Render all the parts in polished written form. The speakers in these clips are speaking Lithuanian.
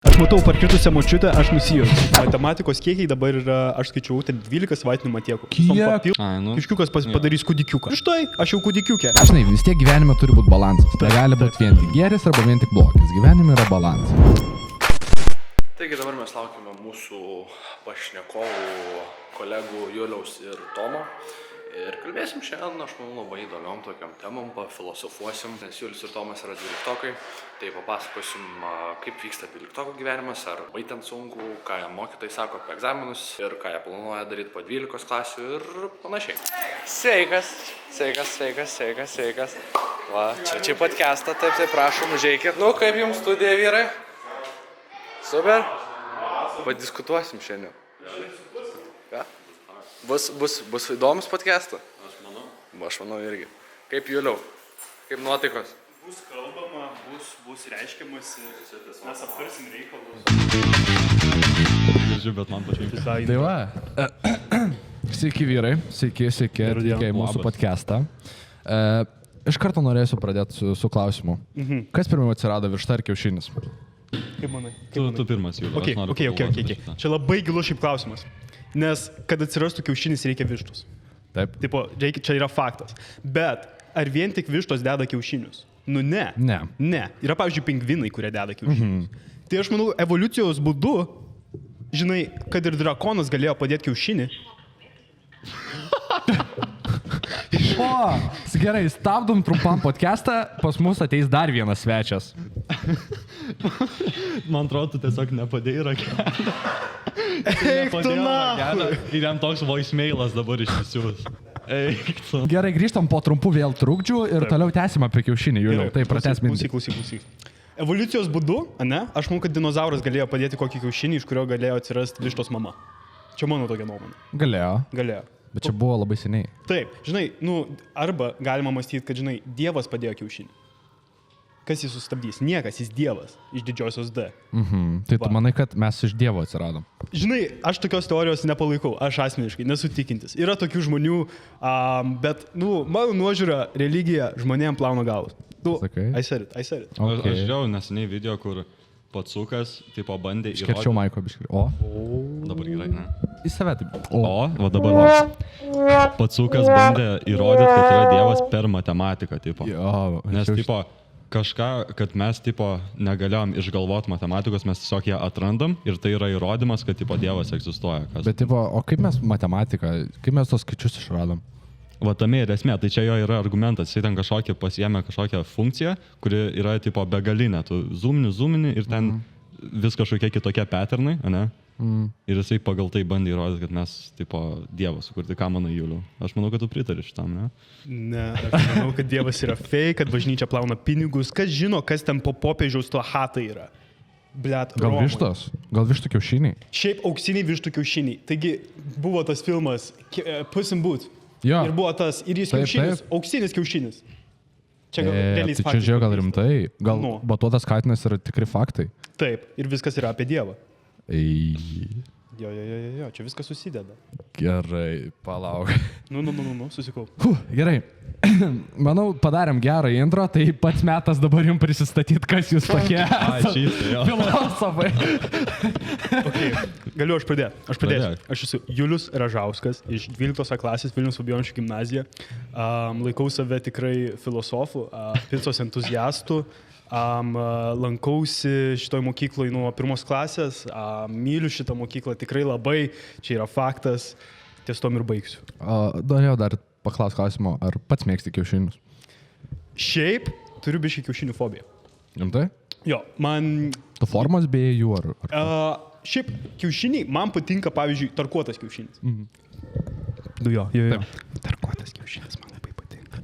Aš matau parkritusią močiutę, aš nusijuokiu. Matematikos kiekiai dabar yra, aš skaičiau, ten 12 savaitinių matiekų. Kiek? Kiškiukas padarys kūdikiuką. Štai, aš jau kūdikiukė. Žinai, vis tiek gyvenime turi būti balansas. Negali būti vien tik gėris arba vien tik blogis. Gyvenime yra balansas. Taigi dabar mes laukime mūsų pašnekovų, kolegų Juliaus ir Tomo. Ir kalbėsim šiandien, aš manau, labai įdomiom tokiam temom, pafilosofuosim, nes Julius ir Tomas yra 12-okai, tai papasakosim, kaip vyksta 12-okų gyvenimas, ar vai ten sunku, ką mokytojai sako apie egzaminus ir ką jie planuoja daryti po 12 klasių ir panašiai. Sveikas. Va, čia podcastą, taip, prašom, užeikit. Nu, kaip jums studija, vyrai? Super? Padiskutuosim šiandien. Ja? Bus įdomus podcastą? Aš manau irgi. Kaip Juliau? Kaip nuotaikos? Bus kalbama, bus reiškiamasi, mes aptarsim reikalus. Bet man patinka. Tai va. Sveiki vyrai, sveiki, atvykę į mūsų podcastą. Iš karto norėsiu pradėti su klausimu. Kas pirmiau atsirado, višta ar kiaušinis? Kaip manai? Tu pirmas, Julius. Okay. Čia labai gilus šiaip klausimas. Nes, kad atsirastų kiaušinis, reikia vištos. Taip. Tipo, čia yra faktas. Bet ar vien tik vištos deda kiaušinius? Nu ne. Ne. Yra, pavyzdžiui, pingvinai, kurie deda kiaušinius. Tai aš manau, evoliucijos būdu, žinai, kad ir drakonas galėjo padėti kiaušinį. O, gerai, stabdom trumpam podcastą, pas mus ateis dar vienas svečias. Man atrodo, tu tiesiog nepadėjai ragelio. Eik tu na! Ir jam toks voicemailas dabar išsiūs. Eik tu. Gerai, grįžtam po trumpų vėl trukdžių ir toliau tęsim apie kiaušinį, Juliau. Tai pratęs mintį. Klausyk. Evoliucijos būdu, ne? Aš manau, kad dinozauras galėjo padėti kokį kiaušinį, iš kurio galėjo atsirasti vištos mama. Čia mano tokia nuomonė. Galėjo. Bet čia buvo labai seniai. Taip, žinai, arba galima mąstyti, kad, žinai, Dievas padėjo kiaušinį. Kas jį sustabdys? Niekas, jis Dievas iš didžiosios D. Tai tu manai, kad mes iš Dievo atsiradom? Žinai, aš tokios teorijos nepalaikau, aš asmeniškai nesu tikintis. Yra tokių žmonių, bet, mano nuožiūra, religija žmonėm plauna galvas. I said it. Okay. Aš žiūrėjau neseniai video, kur Pacukas, tipo, bandė įrodyti. Skirčiau Maiko biškį. O. Dabar gerai, ne? Į save taip. Va dabar. Pacukas bandė įrodyti, kad yra Dievas per matematiką, tipo. Jo. Nes, tipo, kažką, kad mes, tipo, negalėjom išgalvoti matematikos, mes tiesiog ją atrandam ir tai yra įrodymas, kad, tipo, Dievas egzistuoja. Bet, tipo, o kaip mes matematiką, kaip mes tos skaičius išradom? Va tame ir esmė, tai čia jo yra argumentas, jis ten pasiėmė kažkokią funkciją, kuri yra tipo begalinė, tu zoomini ir ten vis kažkokie kitokie patternai, ne? Ir jisai pagal tai bandė įrodyti, kad mes tipo Dievas sukurti, ką manai, Juliau? Aš manau, kad tu pritari šitam, ne? Ne, aš manau, kad Dievas yra fake, kad bažnyčia plauna pinigus, kas žino, kas ten po popiežiaus to hatai yra. Blet, gal vištos? Gal vištų kiaušiniai? Šiaip auksiniai vištų kiaušiniai. Taigi buvo tas filmas Puss in Boots. Ja. Ir buvo tas, ir jis kiaušinis, auksinis kiaušinis. Čia gal realiais faktais. Tai čia žiūrėjau gal rimtai, gal batuotas katinas yra tikri faktai. Taip, ir viskas yra apie Dievą. Jo, čia viskas susideda. Gerai, palauk. Susikau. Gerai, manau, padarėm gerą intro, tai pats metas dabar jums prisistatyti, kas jūs tokie filosofai. Okay. Galiu aš pradėsiu. Aš esu Julius Ražauskas iš 12 klasės Vilniaus Fabijoniškių gimnazija. Laikau save tikrai filosofu, picos entuziastų. Lankausi šitoj mokykloje nuo 1 klasės, myliu šitą mokyklą tikrai labai, čia yra faktas, ties tom ir baigsiu. Norėjau dar paklaus klausimo, ar pats mėgsti kiaušinius? Šiaip turiu biškį kiaušinių fobiją. Rimtai? Jo, man... Tu formas beje jų ar... Šiaip kiaušiniai, man patinka, pavyzdžiui, tarkuotas kiaušinis. Jo. Tarkuotas kiaušinis man labai patinka.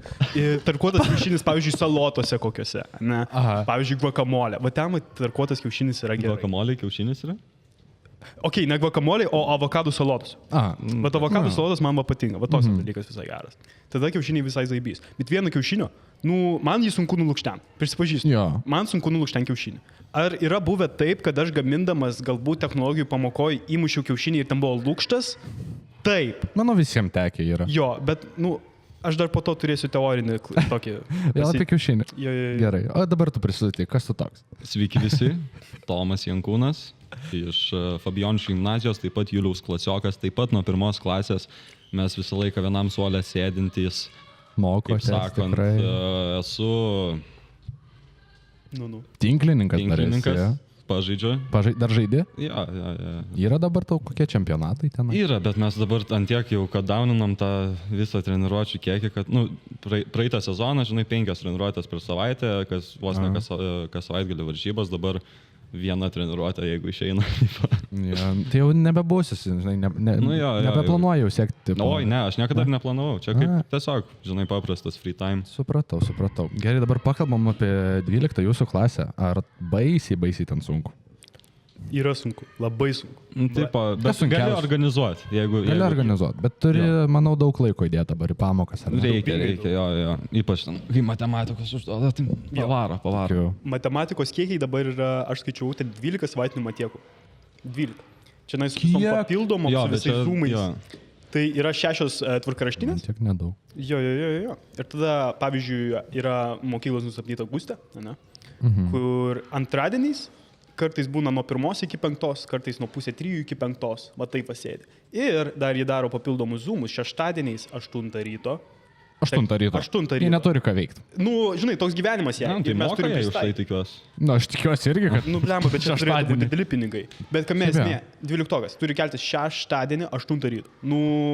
Tarkuotas kiaušinis, pavyzdžiui, salotose kokiuose, ne? Pavyzdžiui, guacamole. Va ten tarkuotas kiaušinis yra gerai. Guacamole kiaušinis yra? Ok, ne guacamole, o avokadų salotos. Bet avokadų salotos man patinka, va toks dalykas visai geras. Tada kiaušiniai visai zaibys. Bet vieno kiaušinio, man jį sunku nulukštent, prisipažįstu. Man sunku nulukštent kiaušinį. Ar yra buvę taip, kad aš gamindamas galbūt technologijų pamokoj įmušiau kiaušinį ir ten buvo lukštas? Taip. Manau, visiems tekia yra. Jo, bet, Aš dar po to turėsiu teorinį tokį. Vėl apie kiaušinį. Jo. Gerai, o dabar tu prisidėti, kas tu toks? Sveiki visi, Tomas Jankūnas iš Fabijoniškių gimnazijos, taip pat Juliaus klasiokas, taip pat nuo 1 klasės mes visą laiką vienam suolė sėdintys. Mokosi, tikrai. Esu tinklininkas, pažaidžiu. Dar žaidži? Ja. Yra dabar tau kokie čempionatai ten? Yra, bet mes dabar ant tiek jau, kad dauninam tą visą treniruočių kiekį, kad, praeitą sezoną, 5 treniruotės per savaitę, kas vos ne kas savaitgalį varžybos, dabar viena treniruotė, jeigu išeina. Ja, tai jau nebebūsi, nebeplanuoju jau siekti. Oi, ne, aš niekada neplanavau. Čia kaip tiesiog, paprastas free time. Supratau. Gerai, dabar pakalbam apie 12 jūsų klasę. Ar baisiai ten sunku? Yra sunku, labai sunku. Taip, bet gali organizuoti. Gali organizuoti, bet turi, manau, daug laiko įdėti dabar į pamokas. Reikia, jo. Ypač ten, kai matematikos užduoda, tai pavaro. Matematikos kiekiai dabar yra, aš skaičiau, tai 12 savaitinių matiekų. 12. Čia su papildomom, su visais rūmais. Tai yra 6 tvarkaraštinės. Tiek nedaug. Jo. Ir tada, pavyzdžiui, yra mokyklos nusapnyta Auguste, kur antradieniais kartais būna nuo 1 iki 5, kartais nuo 2:30 iki 5, va taip pasėdė. Ir dar jį daro papildomus zoomus šeštadieniais 8 ryto. 8 ryto. Jie neturi ką veikti. Žinai, toks gyvenimas jie. Tai moka jie už tai tikiuosi. Aš tikiuosi irgi, kad... Blemba, bet čia turėtų būti dideli pinigai. Bet kame esmė, 12 turi keltis šeštadienį 8 ryto.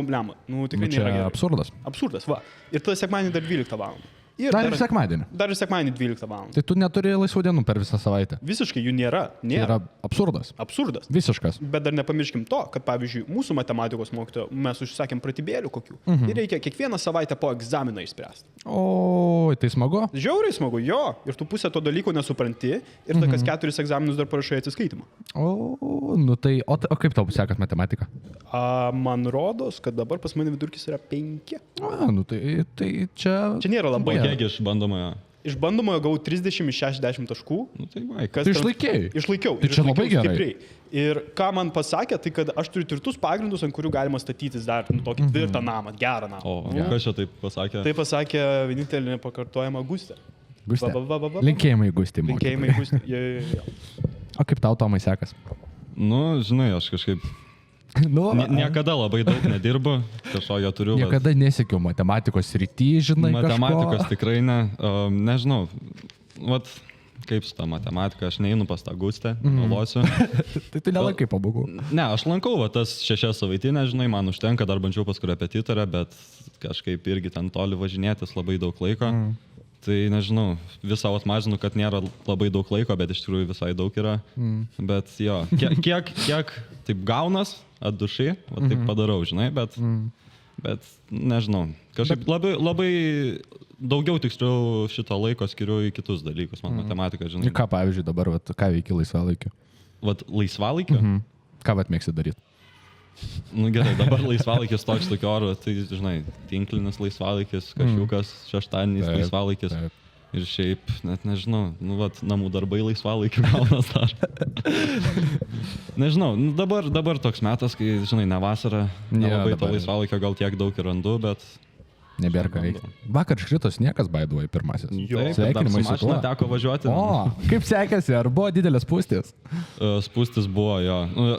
Blemba, tikrai nėra gerai. Absurdas. Absurdas, va. Ir tada sekmadienį dar 12 val. Dar ir sekmadienį. Dar ir sekmadienį 12 val. Tai tu neturi laisvų dienų per visą savaitę. Visiškai jų nėra. Tai yra absurdas. Absurdas. Visiškas. Bet dar nepamirškim to, kad pavyzdžiui, mūsų matematikos mokytojo mes užsakėm pratybėlių kokių. Ir reikia kiekvieną savaitę po egzaminą išspręsti. O, tai smagu? Žiauriai smagu, jo. Ir tu pusę to dalyko nesupranti ir ta kas 4 egzaminus dar parašai atsiskaitimą. O kaip tau sekat matematiką? Man rodos, kad dabar pas mane vidurkis yra 5. Tai čia... Čia nėra labai. Kiek iš bandomojo? Iš bandomojo gavau 30 iš 60 taškų. Tai išlaikėjai? Išlaikiau. Tai čia labai gerai. Stipriai. Ir ką man pasakė, tai kad aš turiu tvirtus pagrindus, ant kurių galima statytis dar tokį tvirtą namą, gerą namą. O kas čia taip pasakė? Tai pasakė vienintelį nepakartojamą Gustė. Gustė. Linkėjimai Gustė. Linkėjimai Gustė. Jo. O kaip tau, Tomai, sekas? Žinai, aš kažkaip... Niekada labai daug nedirbu, kažko turiu. Niekada nesiekiau matematikos srity, žinai. Matematikos tikrai ne. Nežinau, kaip su ta matematika, aš neinu pas tą Gustę, meluosiu. Tai tu nelankai pabūgų? Ne, aš lankau tas 6 savaitinės, žinai, man užtenka, dar bandžiau pas korepetitorę, bet kažkaip irgi ten toli važinėtis labai daug laiko. Tai nežinau, visą atmažinu, kad nėra labai daug laiko, bet iš tikrųjų visai daug yra. Bet jo, kiek taip gaunas atdušiai, taip padarau, žinai, bet nežinau. Kažkaip labai daugiau tiksliau šito laiko skiriu į kitus dalykus, man matematika, žinai. Ir ką, pavyzdžiui, dabar, ką veiki laisvalaikiu? Laisvalaikiu? Ką mėgsi daryti? Gerai, dabar laisvalaikis toks tokio oro, tai žinai, tinklinis laisvalaikis, kažkokias šeštadieniais laisvalaikis. Ir šiaip, net nežinau, namų darbai laisvalaikiu gaunas dar. Nežinau, dabar toks metas, kai, žinai, ne vasara, nelabai to laisvalaikio gal tiek daug ir randu, bet... Nebėra ką veikti. Vakar škrito sniegas, baiduvai, pirmasis. Sveikinimai su tuo. Teko važiuoti. O, kaip sekėsi, ar buvo didelės spūstys? Spūstys buvo, jo.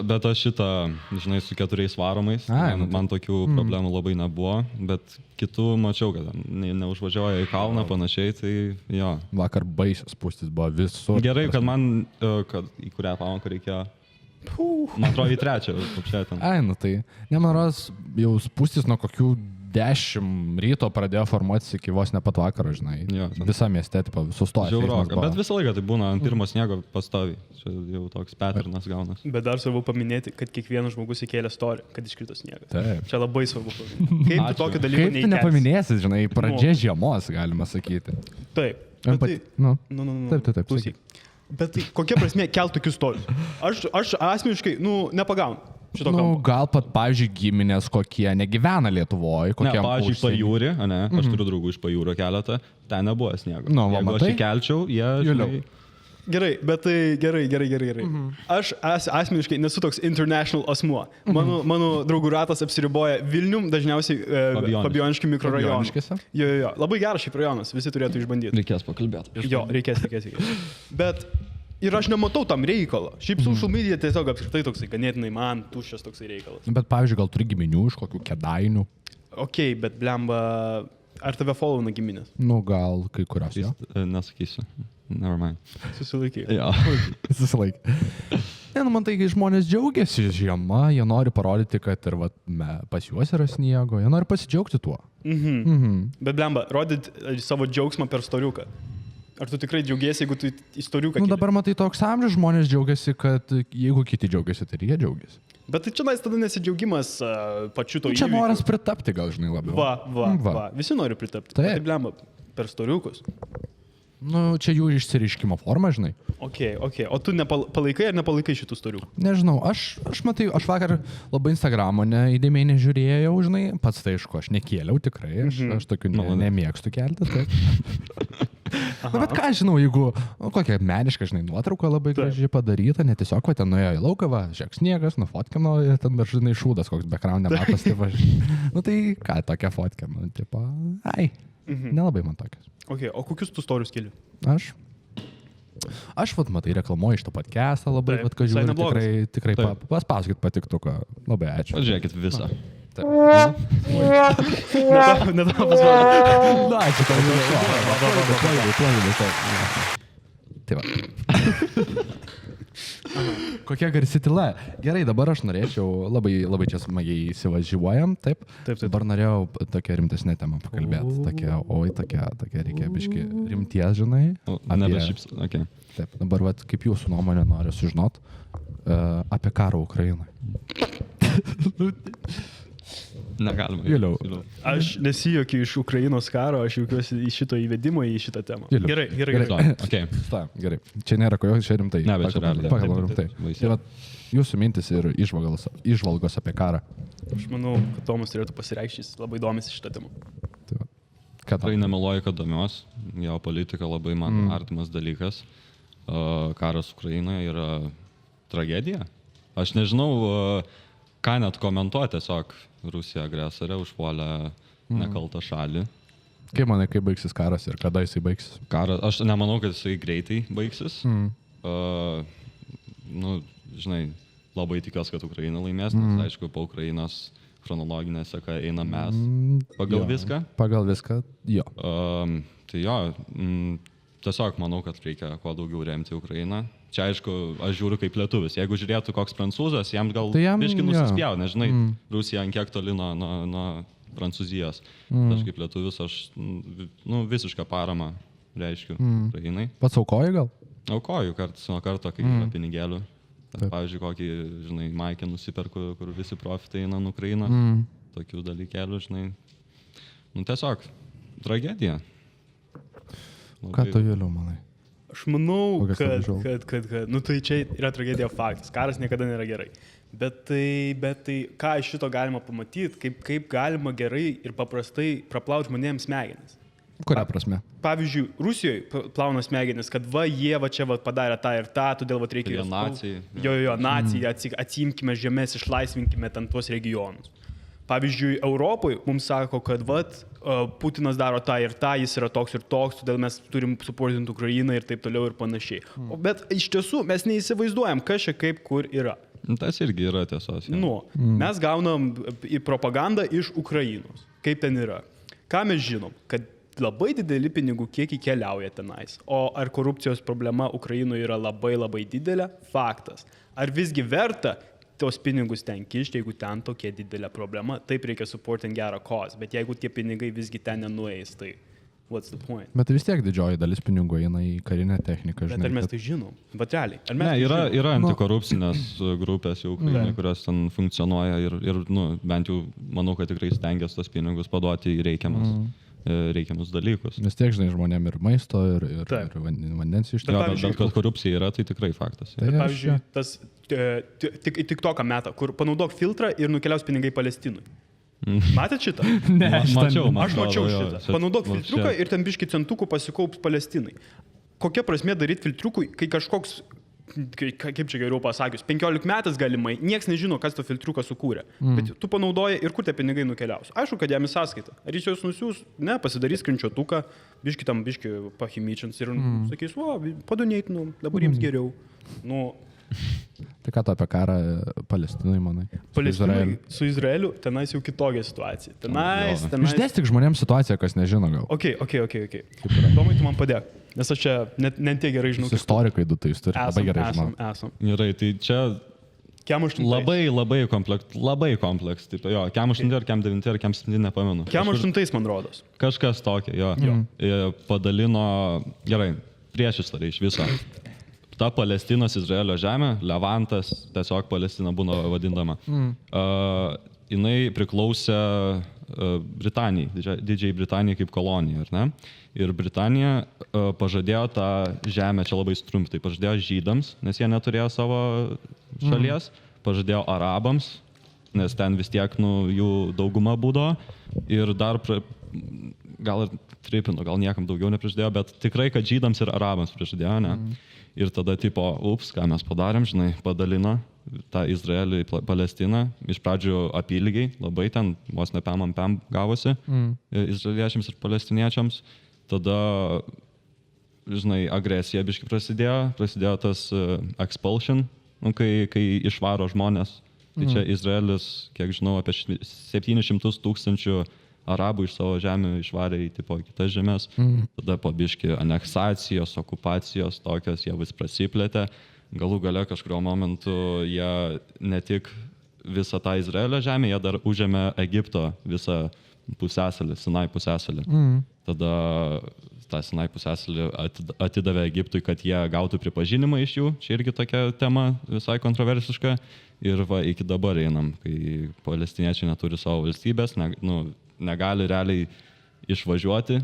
Bet aš šitą, žinai, su 4 varomais, man tokių problemų labai nebuvo, bet kitų mačiau, kad neužvažiuoja į kalną panašiai, tai jo. Vakar baisios spūstys buvo visur. Gerai, kad man, į kurią pamoką reikėjo. Man atrodo, į 3. Tai, man rodos, jau spūstys nuo kokių 10 ryto pradėjo formuotis iki vos ne pat vakaro, žinai. Visa mieste, sustoja. Žiauroka, bet visą laiką tai būna ant pirmo sniego pastoviai. Čia jau toks paternas gaunas. Bet dar svarbu paminėti, kad kiekvienas žmogus įkėlė storį, kad iškrito sniegas. Taip. Čia labai svarbu paminėti. Kaip tu tokį dalyką neįkėsi? Kaip tu nepaminėsi, žinai, pradžia žiemos, galima sakyti. Taip. Taip. Klausyk. Bet tai kokia prasmė kelt tokius storius? Aš asmeniškai, nepagaunu. Gal pat, pavyzdžiui, giminės kokie negyvena Lietuvoje, kokie... Ne, pavyzdžiui, Pajūrį, aš turiu draugų iš Pajūrio keletą, ten nebuvo sniego. Jeigu aš įkelčiau, jie... Gerai, bet tai gerai. Aš asmeniškai nesu toks international asmuo. Mano draugų ratas apsiriboja Vilnium, dažniausiai Fabioniškių mikrorajoną. Jo. Labai geras šiaip rajonas, visi turėtų išbandyti. Reikės pakalbėti. Jo, reikės. Bet ir aš nematau tam reikalo. Šiaip social media tiesiog apskritai toksai, ganėtinai man tuščias toksai reikalas. Bet pavyzdžiui, gal turi giminių iš kokių Kėdainių? Ok, bet blemba, ar tave followna giminės? Nu, gal kai kurios, jo. Nesakysiu. Never mind. Susilaikai. Jo. Susilaikai. Ne, man tai, kai žmonės džiaugiasi žiema, jie nori parodyti, kad ir pas juos yra sniego, jie nori pasidžiaugti tuo. Bet blemba, rodyt savo džiaugsmą per storiuką. Ar tu tikrai džiaugiesi, jeigu tu į storiuką? Nu, dabar matai toks amžius, žmonės džiaugiasi, kad jeigu kiti džiaugiasi, tai jie džiaugiasi. Bet tai čia tada nesidžiaugimas pačiu to įvykiu. Čia noras pritapti, gal žinai labiau. Va. Visi nori pritapti. Taip. Tai blemba, per storiukus. Nu, čia jų išsiriškimo forma, žinai. Ok. O tu palaikai ar nepalaikai šitų storiukų? Nežinau, aš matai, aš vakar labai Instagramo įdėmiai nežiūrėjau, žinai, pats tai aišku, aš nekėliau tikrai, aš tokių nemėgstu kelti. Na, bet ką žinau, jeigu kokia meniška, žinai, nuotrauka labai gražiai padaryta, ne tiesiog, ten nuėjo į lauką, žiūrėk sniegas, nufotkino, ten dar, žinai, šūdas, koks background nematas, tai nu tai ką tokia fotka, nu, tipo, nelabai man tokias. Ok, o kokius tu storius keli? Aš, matai, reklamuoju iš to podcastą labai, ką žiūriu, tikrai paspauskit patiktuką, labai ačiū. Pažiūrėkit visą. Netau paspaudžiu. Na, ačiū, tai va. Kokia garsi tyla. Gerai, dabar aš norėčiau, labai čia smagiai įsivažiuojam, taip? Dabar norėjau tokią rimtesnę temą pakalbėti. Tokia reikia biški rimties, žinai. Okay. Taip, dabar kaip jūsų nuomonė noriu sužinot apie karą Ukrainoje. Negalima. Vėliau. Aš nesijokiu iš Ukrainos karo, aš jaukiuosi į šito įvedimo į šitą temą. Gerai. Okay. Gerai. Čia nėra ko, čia rimtai. Ne, bet čia realiai. Pakalbam rimtai. Tai jūsų mintis ir įžvalgos apie karą. Aš manau, kad Tomas turėtų pasireikšti, jis labai domisi šitą temą. Tikrai nemeluoju, kad domiuos. Geopolitika labai man artimas dalykas. Karas Ukrainoje yra tragedija. Aš nežinau, ką net komentuoti, tiesiog Rusija agresorė užpuolė nekaltą šalį. Kaip manai, kaip baigsis karas ir kada jisai baigsis? Aš nemanau, kad jisai greitai baigsis. Žinai, labai tikiuosi, kad Ukraina laimės, nes aišku, po Ukrainos chronologinė seka eina mes pagal viską. Pagal viską, jo. Tai jo, tiesiog manau, kad reikia kuo daugiau remti Ukrainą. Čia aišku, aš žiūriu kaip lietuvis. Jeigu žiūrėtų koks prancūzas, jam gal biški nusispjauna, nežinai, Rusija ant kiek toli nuo Prancūzijos. Aš kaip lietuvis, aš visišką paramą reiškiu Ukrainai. Pats aukoji gal? Aukoju karts nuo karto, kai yra pinigėlių. Pavyzdžiui, kokį, žinai, maikę nusiperku, kur visi profitai eina nuo Ukrainos. Tokių dalykėlių, žinai. Tiesiog, tragedija. Ką tu vėliau manai? Aš manau, kad tai čia yra tragedija faktas. Karas niekada nėra gerai. Bet tai ką iš šito galima pamatyti, kaip galima gerai ir paprastai praplauti žmonėms smegenis. Kuria prasme? Pavyzdžiui, Rusijoje plauna smegenis, kad jie čia padarė tą ir tą, todėl reikia... Nacijai. Jo, nacijai, atsiimkime žemės, išlaisvinkime ten tuos regionus. Pavyzdžiui, Europoje mums sako, kad Putinas daro tą ir tą, jis yra toks ir toks, todėl mes turim suportinti Ukrainą ir taip toliau ir panašiai. Bet iš tiesų mes neįsivaizduojam, kas čia kaip kur yra. Tas irgi yra tiesos. Mes gaunam propagandą iš Ukrainos. Kaip ten yra? Ką mes žinom? Kad labai dideli pinigų kiekiai keliauja tenais. O ar korupcijos problema Ukrainoje yra labai labai didelė? Faktas. Ar visgi verta tos pinigus ten kišti, jeigu ten tokia didelė problema? Taip reikia supportinti gerą kozą, bet jeigu tie pinigai visgi ten nenueis, tai what's the point? Bet vis tiek didžioji dalis pinigų eina į karinę techniką, žinai. Bet ar mes tai žinom? Bet realiai. Yra antikorupcinės grupės jau, kurios ten funkcionuoja ir bent jau manau, kad tikrai stengiasi tos pinigus paduoti į reikiamus dalykus. Nes tiek, žinai, žmonėm ir maisto, ir vandens išteklių. Bet kad korupcija yra, tai tikrai faktas. Bet pavyzdžiui, tas TikToką metą, kur panaudok filtrą ir nukeliaus pinigai Palestinui. Matėt šitą? Ne, aš mačiau šitą. Panaudok filtruką ir ten biški centukų pasikaups Palestinai. kokia prasmė daryti filtriukui, kai kažkoks, kaip čia geriau pasakius, 15 metais galimai, nieks nežino, kas to filtriuką sukūrė. Bet tu panaudoji ir kur tie pinigai nukeliaus. Aišku, kad jam į sąskaitą. Ar jis jos nusiūs? Ne, pasidarys skrinčiotuką, biški pachimyčians ir sakys, padonėt, dabar jiems geriau. Tai ką tu apie karą Palestinai, manai? Palestinai su Izraeliu, tenais jau kitokia situacija. Tenais. Išdėstyk žmonėms situaciją, kas nežino gal. Ok. Tomai, tu man padėk, nes aš čia net tiek gerai žinau. Istorikai du tai jūs turite labai gerai žinoti. Esam. Gerai, tai čia Kem 8. labai kompleks. Taip, jo, Kem 8 ar Kem 9 ar Kem 7, nepamenu. Kem 8, man rodos. Kažkas tokio, jo. Padalino, gerai, priešistorė iš viso. Ta Palestinos Izraelio žemė, Levantas, tiesiog Palestina būna vadindama, jinai priklausė Britanijai, Didžiai Britanijai kaip kolonija, ar ne? Ir Britanija pažadėjo tą žemę, čia labai strumpai, pažadėjo žydams, nes jie neturėjo savo šalies, pažadėjo arabams, nes ten vis tiek jų dauguma būdavo, ir dar gal ir tripino, gal niekam daugiau neprižadėjo, bet tikrai, kad žydams ir arabams prižadėjo, ne? Ir tada tipo, ką mes padarėm, žinai, padalino tą Izraelį į Palestiną, iš pradžių apylygiai, labai ten vos ne pem gavosi izraeliečiams ir palestiniečiams, tada, žinai, agresija biškai prasidėjo tas expulsion, kai išvaro žmonės, tai čia Izraelis, kiek žinau, apie 700 000 arabų iš savo žemių išvarė į kitas žemės, tada po biškį aneksacijos, okupacijos tokios, jie vis prasiplėtė, galų gale kažkurio momentu jie ne tik visą tą Izraelio žemę, jie dar užėmė Egipto visą pusęsalį, Sinai pusęsalį. Tada tą Sinai pusęsalį atidavė Egiptui, kad jie gautų pripažinimą iš jų, čia irgi tokia tema visai kontroversiška, ir iki dabar einam, kai palestiniečiai neturi savo valstybės, negali realiai išvažiuoti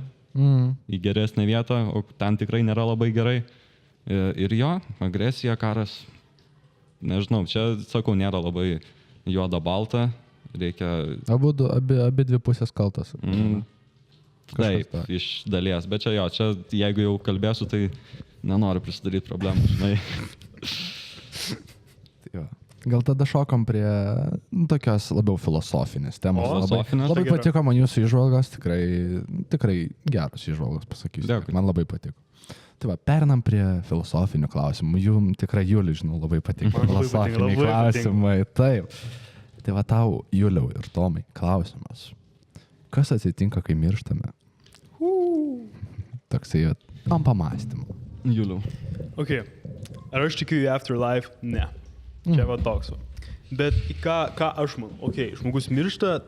į geresnę vietą, o ten tikrai nėra labai gerai. Ir jo, agresija, karas, nežinau, čia, sakau, nėra labai juoda balta, reikia... Abi dvi pusės kaltas. Taip, iš dalies, bet čia jo, čia jeigu jau kalbėsiu, tai nenoriu prisidaryti problemų, žinai. Jo. Gal tada šokam prie tokios labiau filosofinės temos. Labai patiko man jūsų įžvalgos, tikrai geros įžvalgos, pasakysiu. Dėkui. Man labai patiko. Tai va, perinam prie filosofinių klausimų. Jums tikrai, Juliui, žinau, labai patiko filosofiniai klausimai. Taip. Tai va tau, Juliau ir Tomai, klausimas. Kas atsitinka, kai mirštame? Toksai, ant pamąstymų. Juliau. Ok. Ar aš tikiu į afterlife? Ne. Čia va toks. Bet ką aš manau? Ok, žmogus miršta,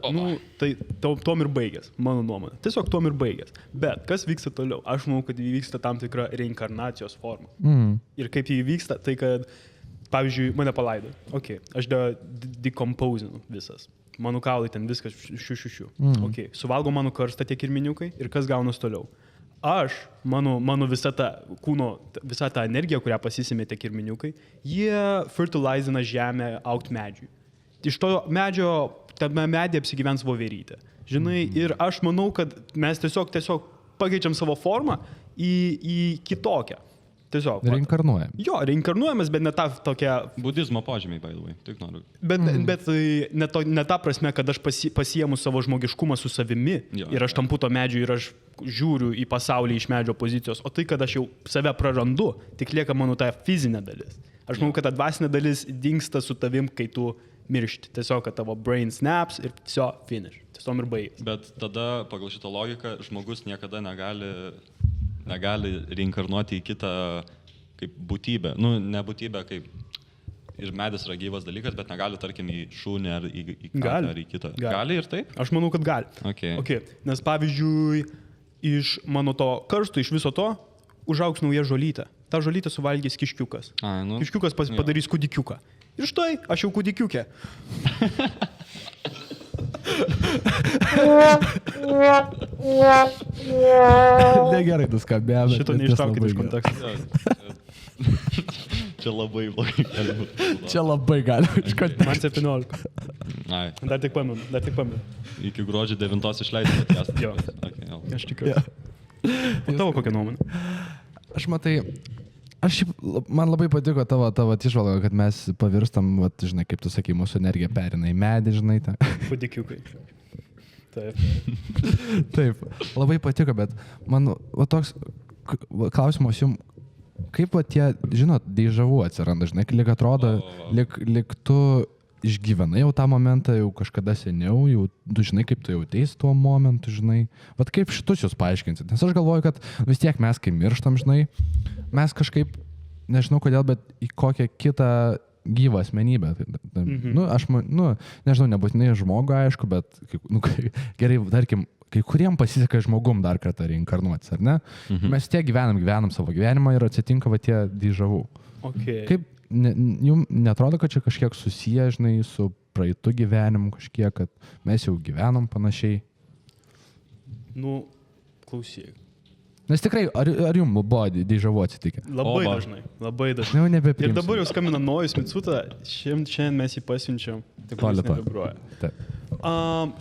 tai tom ir baigęs, mano nuomonė. Tiesiog tom ir baigęs. Bet kas vyksta toliau? Aš manau, kad įvyksta tam tikra reinkarnacijos forma. Ir kaip jį vyksta, tai kad, pavyzdžiui, mane palaido. Ok, aš decomposinu visas. Mano kaulai ten viskas šiu. Ok, suvalgo mano karstą tie kirminiukai ir kas gaunas toliau? Aš, mano visa ta kūno, visa ta energija, kurią pasisimė tie kirminiukai, jie fertilizina žemę augt medžiui. Iš to medžio, tame medyje apsigyvens voverytė. Žinai, ir aš manau, kad mes tiesiog pakeičiam savo formą į kitokią. Tiesiog. Reinkarnuojam. Jo, reinkarnuojamas, bet ne ta tokia... Budizmo požymiai, by the way, tik noriu. Bet ne ta prasme, kad aš pasiemu savo žmogiškumą su savimi ir aš tampu to medžiu ir aš žiūriu į pasaulį iš medžio pozicijos, o tai, kad aš jau save prarandu, tik lieka mano ta fizinė dalis. Aš manau, kad ta dvasinė dalis dingsta su tavim, kai tu miršti. Tiesiog, kad tavo brain snaps ir tiesiog finish. Tiesiog ir baigės. Bet tada, pagal šitą logiką, žmogus niekada negali reinkarnuoti į kitą kaip būtybę. Ne būtybę, kaip ir medis yra gyvas dalykas, bet negali, tarkim, į šunį ar į katę ar į kitą. Gali ir taip? Aš manau, kad gali. Okay. Nes pavyzdžiui, iš mano to karsto, iš viso to, užaugs nauja žolytė. Ta žolytė suvalgys kiškiukas. Kiškiukas padarys kūdikiuką. Ir štai, aš jau kūdikiukė. Negerai nuskambėjo. Šito neištraukit iš konteksto. Čia labai blogai gali būti. Čia labai gali iš konteksto. Man 17. Dar tik pamenu. Iki gruodžio 9 išleidžiu podcast. Jo. Aš tikiu. O tavo kokia nuomonė? Aš matai, man labai patiko tavo išvalga, kad mes pavirstam, vat, žinai, kaip tu sakai, mūsų energija perina į medį, žinai. Kūdikiukai. Taip. Taip, labai patiko, bet man toks klausimas jums, kaip tie, žinot, dėžavų atsiranda, žinai, lyg atrodo, lyg tu išgyvenai jau tą momentą, jau kažkada seniau, jau tu žinai, kaip tu jauteisi tuo momentu, žinai. Vat kaip šitus jūs paaiškinsit? Nes aš galvoju, kad vis tiek mes, kai mirštam, žinai, mes kažkaip, nežinau kodėl, bet į kokią kitą gyvą asmenybę. Nežinau, nebūtinai žmogų, aišku, bet gerai, tarkim, kai kuriem pasiseka žmogum dar kartą reinkarnuotis, ar ne? Mes tiek gyvenam savo gyvenimą ir atsitinka va tie dėžavų. Okay. Kaip jums netrodo, kad čia kažkiek susiję, žinai, su praeitu gyvenimu kažkiek, kad mes jau gyvenom panašiai? Klausyk. Nes tikrai, ar jums buvo dėžavų atsitikę? Labai dažnai. Jau nebeprimsiu. Ir dabar jau skambina Nojus Mitsuta, šiandien mes jį pasiunčiam.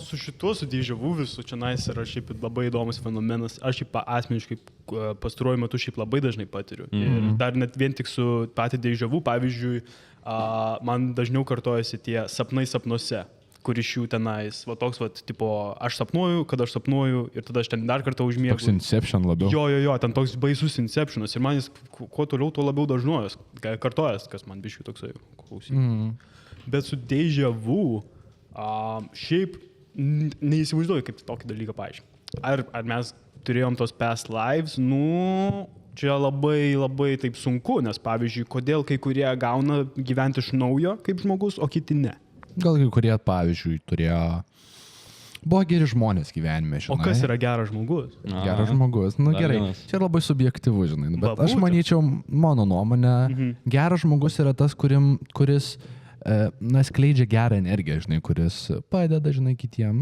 Su šituo, su dėžavų visų, čia yra šiaip labai įdomus fenomenas. Aš šiaip asmeniškai pastaruoju metu šiaip labai dažnai patiriu. Ir dar net vien tik su patį dėžavų, pavyzdžiui, man dažniau kartojasi tie sapnai sapnuose, kur iš jų tenais, va toks, va, tipo, aš sapnuoju, kad aš sapnuoju ir tada aš ten dar kartą užmiegu. Toks Inception labiau. Jo, ten toks baisus Inceptionas ir man jis kuo toliau, tuo labiau dažnuojas, kartojas, kas man biškiai toksai klausymas. Bet su dėžavų, šiaip neįsivaizduoju, kaip tokį dalyką paaiškinti. Ar mes turėjom tos past lives, čia labai taip sunku, nes pavyzdžiui, kodėl kai kurie gauna gyventi iš naujo kaip žmogus, o kiti ne. Gal kai kurie, pavyzdžiui, buvo geri žmonės gyvenime, žinai. O kas yra geras žmogus? Geras žmogus, gerai. Čia labai subjektyvu, žinai. Bet aš manyčiau, mano nuomonė, geras žmogus yra tas, kuris skleidžia gerą energiją, žinai, kuris padeda, žinai, kitiem.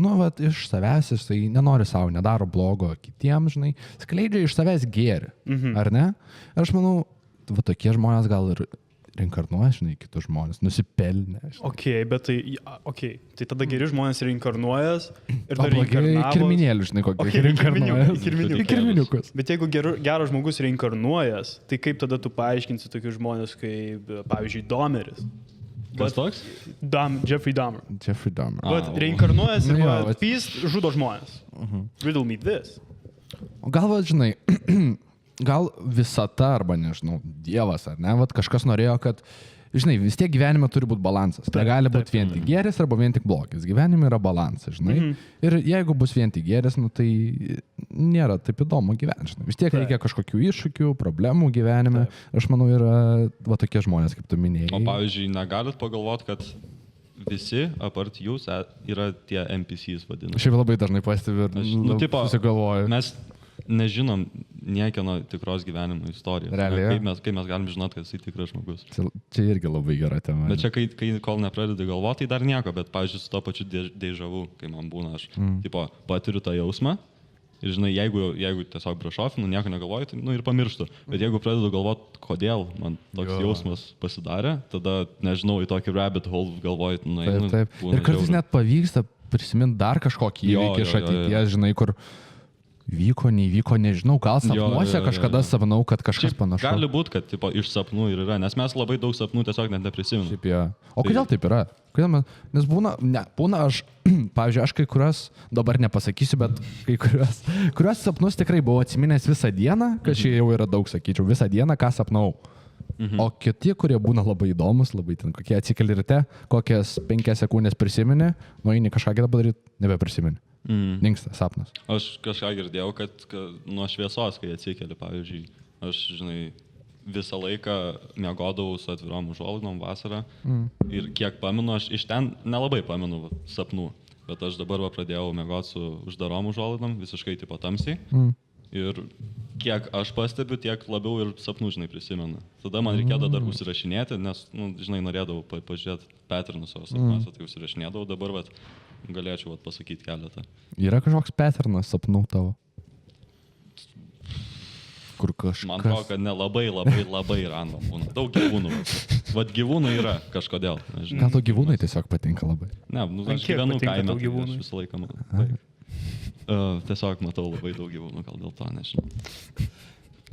Iš savęs jisai nenori savo, nedaro blogo kitiem, žinai. Skleidžia iš savęs gėrį, ar ne? Ir aš manau, tokie žmonės gal ir reinkarnuoja, žinai, kitus žmonės, nusipelnė. Tai tada geri žmonės reinkarnuojas ir dar reinkarnavos. Kirminėlių, žinai, kokie reinkarnuojas. Kirminiukus. Bet jeigu geras žmogus reinkarnuojas, tai kaip tada tu paaiškinsi tokius žmonės, kaip, pavyzdžiui, Dahmeris? Kas toks? Jeffrey Dahmer. Bet reinkarnuojas ir jis žudo žmonės. Riddle me this. O gal, žinai, gal visata arba, nežinau, Dievas ar ne, kažkas norėjo, kad, žinai, vis tiek gyvenime turi būti balansas. Negali būti vien tik gėris arba vien tik blogis. Gyvenime yra balansas, žinai. Ir jeigu bus vien tik gėris, tai nėra taip įdomu gyventi, žinai. Vis tiek reikia kažkokių iššūkių, problemų gyvenime. Aš manau, yra tokie žmonės, kaip tu minėjai. O pavyzdžiui, negalit pagalvoti, kad visi, apart jūs, yra tie NPCs vadinami. Šiaip labai dažnai pastebiu ir susigalvoju. Mes nežinom niekieno tikros gyvenimo istorijos. Realiai. Kaip mes galim žinot, kad jisai tikras žmogus. Čia irgi labai gera tema. Bet čia, kol nepradedi galvoti, tai dar nieko, bet, pavyzdžiui, su to pačiu dėžavų, kai man būna, aš patiriu tą jausmą ir, žinai, jeigu tiesiog prašofinu, nieko negalvoju, tai, ir pamirštu. Bet jeigu pradedu galvoti, kodėl man toks jausmas pasidarė, tada, nežinau, į tokį rabbit hole galvoju, Taip. Ir kartais net pavyksta prisiminti dar kažkokį įvykį iš ateities, žinai, kur vyko, neįvyko, nežinau, gal sapnuose kažkada sapnau, kad kažkas panašus. Gali būti, kad iš sapnų ir yra, nes mes labai daug sapnų tiesiog net neprisiminam. O kodėl taip yra? Nes būna aš, pavyzdžiui, aš kai kurios, dabar nepasakysiu, bet kai kurios sapnus tikrai buvau atsiminęs visą dieną, kad čia jau yra daug, sakyčiau, visą dieną, ką sapnau. O kiti, kurie būna labai įdomus, labai ten, kokie atsikeli ryte, kokias 5 sekundės prisiminė, nueini kažką kitą padaryti, nebeprisiminė. Dingsta sapnas. Aš kažką girdėjau, kad nuo šviesos, kai atsikeli, pavyzdžiui, aš, žinai, visą laiką miegodavau su atvirom užuolaidom vasarą ir kiek pamenu, aš iš ten nelabai pamenu sapnų, bet aš dabar pradėjau miegoti su uždarom užuolaidom, visiškai tipo tamsiai. Ir kiek aš pastebiu, tiek labiau ir sapnų, žinai, prisimenu. Tada man reikėdavo dar užsirašinėti, nes, žinai, norėdavau pažiūrėti patternus savo sapnuose, tai užsirašinėdavau, dabar galėčiau pasakyti keletą. Yra kažkoks patternas sapnų tavo? Kur kažkas... Man atrodo, kad labai random būna. Daug gyvūnų. Vat gyvūnai yra kažkodėl. Nežinau. Gal to gyvūnai tiesiog patinka labai? Ne, aš gyvenu kaime, aš visą laiką matau. Tiesiog matau labai daug gyvūnų, gal dėl to, nežinau.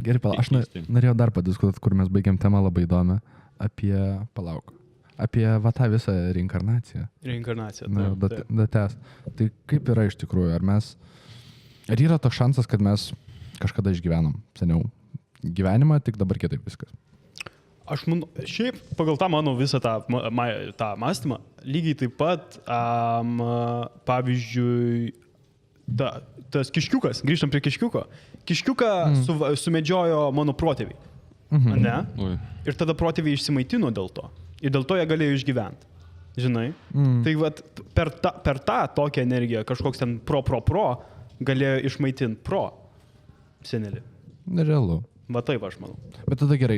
Gerai, aš norėjau dar padiskutuoti, kur mes baigiam temą labai įdomią. Apie va tą visą reinkarnaciją. Reinkarnacija. Dates. Tai kaip yra iš tikrųjų? Ar yra toks šansas, kad mes kažkada išgyvenom seniau gyvenimą, tik dabar kitaip viskas? Aš manau, šiaip pagal tą mano visą tą mąstymą, lygiai taip pat, pavyzdžiui, tas kiškiukas, grįžtam prie kiškiuko. Kiškiuką sumedžiojo mano protėviai. Ne? Ir tada protėviai išsimaitino dėl to. Ir dėl to jie galėjo išgyventi. Žinai? Tai vat, per tą tokią energiją kažkoks ten pro galėjo išmaitinti senelį. Nerealu. Va taip aš manau. Bet tada gerai,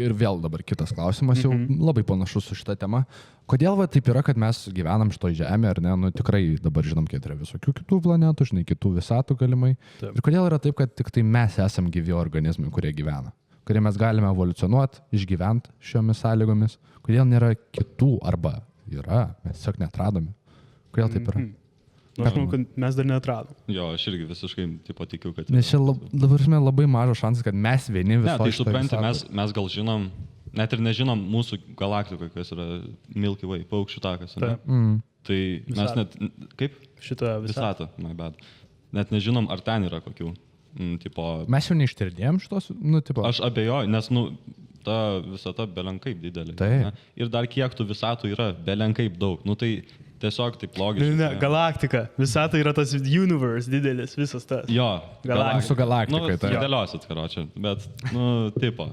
ir vėl dabar kitas klausimas, jau labai panašus su šitą temą. Kodėl taip yra, kad mes gyvenam šitoj žemė, ar ne? Nu tikrai dabar žinom, kiek yra visokių kitų planetų, žinai, kitų visatų galimai. Taip. Ir kodėl yra taip, kad tik tai mes esam gyvi organizmai, kurie gyvena? Kurie mes galime evoliucionuoti, išgyventi šiomis sąlygomis. Kodėl nėra kitų, arba yra, mes tiesiog netradome. Kodėl taip yra? Aš manau, kad mes dar neatradom. Jo, aš irgi visiškai tikiu, kad... Nes čia dabar labai mažas šansas, kad mes vieni viso. Ne, tai supranti, mes gal žinom, net ir nežinom mūsų galaktikoje, kas yra Milky Way, paukščių takas. Tai mes net... Kaip? Šitą visatą, my bad. Net nežinom, ar ten yra kokių. Mes jau neištirdėjom šitos, Aš abejoju, nes, ta visata belenkaip didelė. Tai. Ir dar kiek tų visatų yra, belenkaip daug. Tai tiesiog taip logiškai. Ne, galaktika. Visata yra tas universe didelis, visas tas. Jo. Su galaktika. Dėliosit, karočią. Bet, tipo.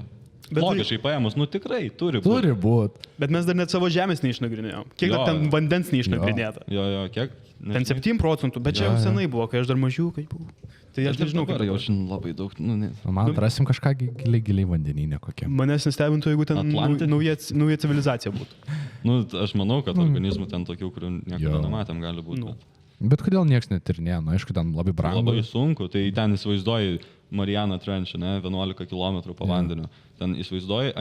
Bet logiškai paėmus, tikrai turi būti. Turi būti. Bet mes dar net savo žemės neišnagrinėjom. Kiek ten vandens neišnagrinėta? Jo, kiek? Ten 7%, bet čia jau senai buvo, kai aš dar mažiukai buvau. Tai aš nežinau, kad jau šiandien labai daug. Man atrasim kažką giliai vandeninę kokią. Manęs nestebintų, jeigu ten nauja civilizacija būtų. Aš manau, kad organizmų ten tokių, kurių niekada nematėm, gali būti. Bet kodėl nieks netirinėjo? Aišku, ten labai brangu. Labai sunku. Tai ten įsivaizduoji Mariana Trench, 11 km po vandeniu. Ten įsivaizduoji,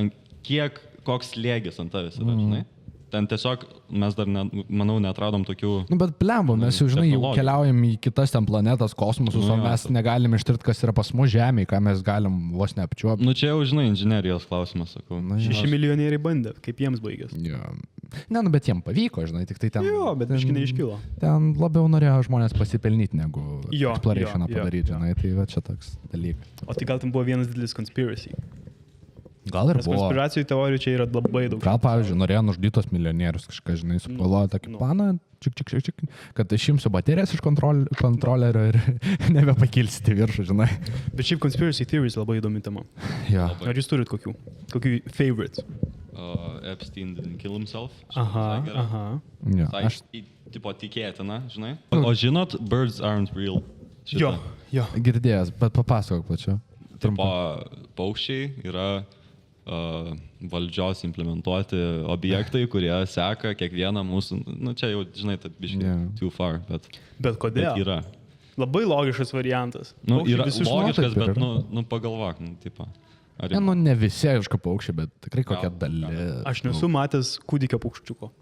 koks slėgis ant tavęs yra, žinai? Ten tiesiog mes dar, manau, netradom tokių... Bet blembo, mes jau, žinai, jau keliaujam į kitas ten planetas, kosmosus, o mes negalim ištirti, kas yra pas mus Žemėje, ką mes galim vos neapčiuopti. Čia jau, žinai, inžinerijos klausimas, sakau. 6 milijonieriai bandė, kaip jiems baigės. Ne, bet jiems pavyko, žinai, tik tai ten... Jo, bet biškai neiškilo. Ten labiau norėjo žmonės pasipelnyti, negu explorationą padaryti, žinai, tai va čia toks dalykas. O tai gal ten buvo vienas didelis conspiracy? Gal ir buvo. Konspiracijų teorijų čia yra labai daug. Gal, pavyzdžiui, norėjo nužudytos milijonierius kažką, žinai, suplanuoja tokį planą, kad išimsiu baterijas iš kontrolerio ir nebepakilsite viršų, žinai. Bet šiaip conspiracy theories labai įdomi tema. Ja. Ar jūs turit kokių favorites? Epstein didn't kill himself. Aha. Ja, aš... Tipo tikėtina, žinai. O žinot, birds aren't real. Jo. Girdėjęs, bet papasakok plačiau. Tipo, paukščiai yra valdžios implementuoti objektai, kurie seka kiekvieną mūsų, čia jau, žinai, tai biškai too far, bet kodėl? Bet yra. Labai logiškas variantas. Yra logiškas, bet, pagalvok, tipo. Ne visi, aišku, paukščiai, bet tikrai kokia dalis. Aš nesu matęs kūdikio paukščiuko.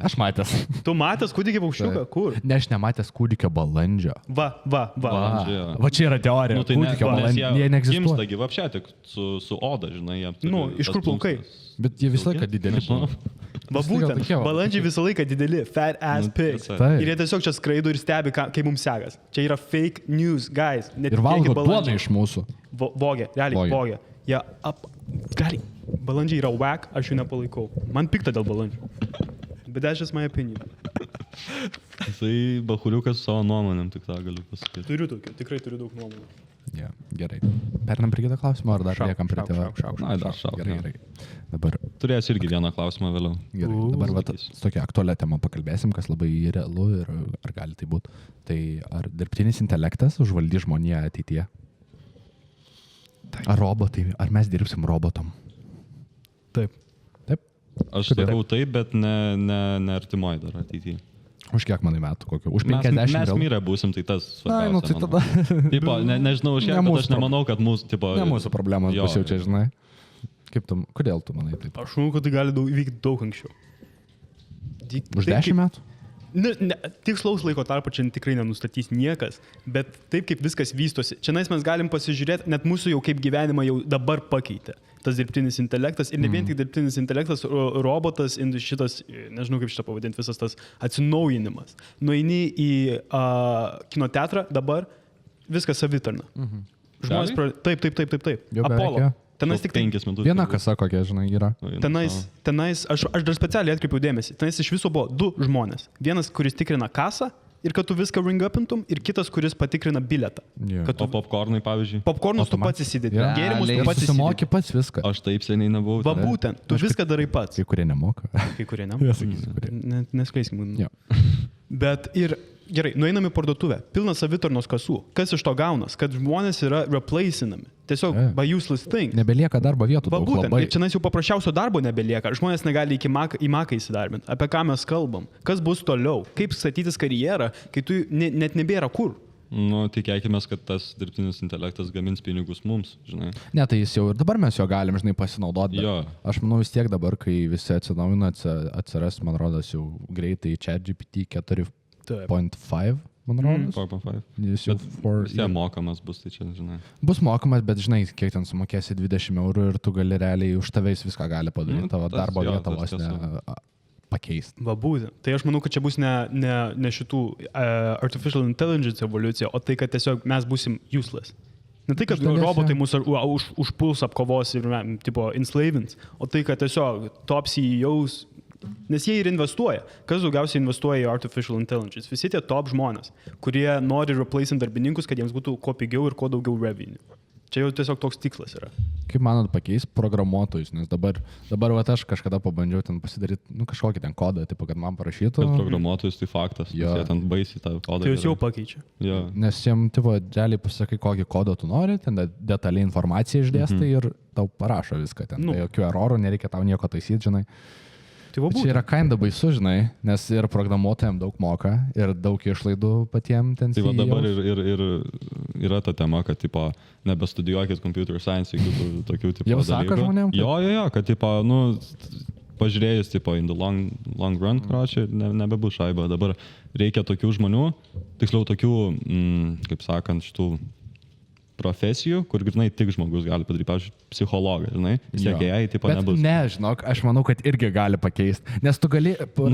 Aš matęs. Tu matęs kūdikio paukščiuką? Kur? Ne, aš nematęs kūdikio balandžio. Va. Va čia yra teorija. Tai kūdikio balandžio. Jie neegzistuoja. Gimsta gyvapšė, tik su oda, žinai, jie. Iš kur plaukai? Bet jie visą laiką dideli. Va būtent, balandžiai visą laiką dideli, fat ass pigs. Ir jie tiesiog čia skraido ir stebi, kaip mums sekas. Čia yra fake news, guys. Ir valgo duoną iš mūsų. Vogė, realiai vogė. Balandžiai yra whack, aš jų nepalaikau. Man pikta dėl balandžių. Bet that's just my opinion. Jisai bahuriukas su savo nuomonėm, tik tą galiu pasakyti. Turiu tokių, tikrai turiu daug nuomonių. Ja, gerai. Pernam prie kito klausimo, ar dar liekam prie tėvą? Šauk. Gerai. Dabar... Turėsiu irgi vieną klausimą vėliau. Gerai, dabar tokia aktualią temą pakalbėsim, kas labai realu ir ar gali tai būti. Tai ar dirbtinis intelektas užvaldys žmoniją ateityje? Ar robotai, ar mes dirbsim robotom? Taip. Aš sakau taip, bet ne artimoji dar ateityje. Už kiek manai metų kokio? Už 50 mes mirę būsim, tai tas svarbiausia. Tai tada... Tipo, nežinau, už kiek, bet aš nemanau, kad mūsų... Tipo, ne mūsų problemos bus jau čia, žinai. Kodėl tu manai taip? Aš manau, kad tai gali įvykti daug anksčiau. Už 10 metų? Tikslaus laiko tarpo čia tikrai nenustatys niekas, bet taip kaip viskas vystosi, čia mes galim pasižiūrėti, net mūsų jau kaip gyvenimą jau dabar pakeitė tas dirbtinis intelektas ir ne vien tik dirbtinis intelektas, robotas, šitas, nežinau kaip šitą pavadinti, visas tas atsinaujinimas. Nueini į kinoteatrą dabar, viskas savitarna. Žmonės, taip. Apollo. Tenais tik 5 minutės. Viena kasa kokia, žinai, yra. Tenais, aš dar specialiai atkreipiau dėmesį, tenais iš viso buvo 2 žmonės. Vienas, kuris tikrina kasą ir kad tu viską ring-upintum, ir kitas, kuris patikrina bilietą. Yeah. O popkornai, pavyzdžiui? Popkornus tu pats įsidėti, gėrimus tu pats įsidėti. Pats viską. Aš taip seniai nebuvau. Va būtent, tu viską darai pats. Kai kurie nemoka. Kai kurie nemoka. Neskleiskim. Bet ir gerai, nueinam į parduotuvę, pilna savitarnos kasų. Kas iš to gaunas? Kad žmonės yra replacinami. Tiesiog by useless thing. Nebelieka darbo vietų. Va būtent, ir čia jau paprasčiausio darbo nebelieka. Žmonės negali į maką įsidarbinti. Apie ką mes kalbam? Kas bus toliau? Kaip statytis karjerą, kai tu net nebėra kur? Nu, tikėkime, kad tas dirbtinis intelektas gamins pinigus mums, žinai. Ne, tai jis jau ir dabar mes jo galim, žinai, pasinaudoti. Aš manau vis tiek dabar, kai visi atsinaujina, atsiras, man rodos, jau greitai ChatGPT 4.5, man rodos. 4.5. Jis jau vis tiek mokamas bus, tai čia, žinai. Bus mokamas, bet žinai, kiek ten sumokėsi 20 eurų ir tu gali realiai už tavęs viską gali padaryti, tavo darbo vietą vos ne pakeisti. Va būtent. Tai aš manau, kad čia bus ne šitų artificial intelligence evoliucija, o tai, kad tiesiog mes būsim useless. Ne tai, kad robotai mūsų užpuls, apkovos ir tipo enslavins, o tai, kad tiesiog top CEOs, nes jie ir investuoja. Kas daugiausiai investuoja į artificial intelligence? Visi tie top žmonės, kurie nori replacing darbininkus, kad jiems būtų kuo pigiau ir kuo daugiau revenue. Čia jau tiesiog toks tikslas yra. Kaip manot pakeis programuotojus, nes dabar va, aš kažkada pabandžiau ten pasidaryti kažkokį ten kodą, tipo, kad man parašytų. Bet programuotojus tai faktas, jie ten baisiai tą kodą. Tai jūs jau pakeičia. Nes jiems, tipo, realiai pasakai, kokį kodą tu nori, ten detaliai informaciją išdėstai ir tau parašo viską ten. Tai jokių erorų, nereikia tau nieko taisyti, žinai. Tai čia yra kinda baisu, žinai, nes ir programuotojams daug moka ir daug išlaidų patiems ten. Tai va dabar ir yra ta tema, kad tipo, nebestudijuokit computer science, jeigu tokių tipo jau sako žmonėms? Jo, kad tipo, pažiūrėjus tipo, in the long run, nebebus šaiba. Dabar reikia tokių žmonių, tiksliau tokių, kaip sakant, šitų profesijų, kur grinai tik žmogus gali padaryti, pavyzdžiui, psichologas, žinai, jai tipo nebus. Ne, žinok, aš manau, kad irgi gali pakeisti, nes tu gali,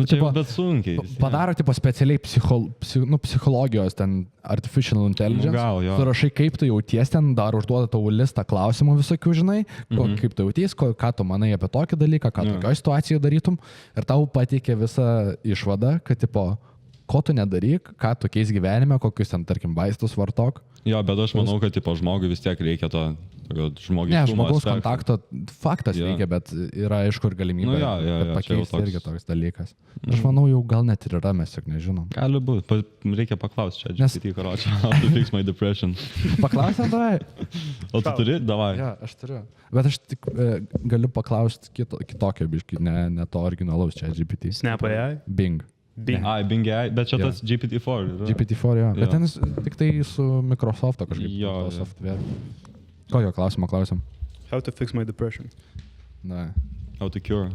tipo, bet sunkiai. Padaro tipo specialiai psichologijos, ten artificial intelligence, tu rašai, kaip tu jauties ten, dar užduoda tavo listą klausimų visokių, žinai, kaip tu jauties, ką tu manai apie tokį dalyką, ką tokioje situacijoje darytum, ir tau pateikia visą išvadą, kad tipo, ko tu nedaryk, ką tokiais gyvenime, kokius ten, tarkim, vaistus vartok. Jo, bet aš manau, kad tipo, žmogui vis tiek reikia to žmogiškumo. Ne, žmogaus kontakto faktas reikia, bet yra aišku ir galimybė pakeisti irgi toks dalykas. Aš manau, jau gal net ir yra, mes tik nežinom. Gali būti, reikia paklausti čia, GPT, karočią, how to fix my depression. Paklausę, davai. O tu turi? Davai. Ja, aš turiu. Bet aš tik galiu paklausti kitokio biškį, ne to originalaus čia GPT. Snap AI? Bing. Ai, Bing AI, bet čia tas GPT-4. GPT-4, jo. Bet ten tik tai su Microsoft'o kažkaip. Jo. Software. Kokio klausimo klausim? How to fix my depression? Na. How to cure.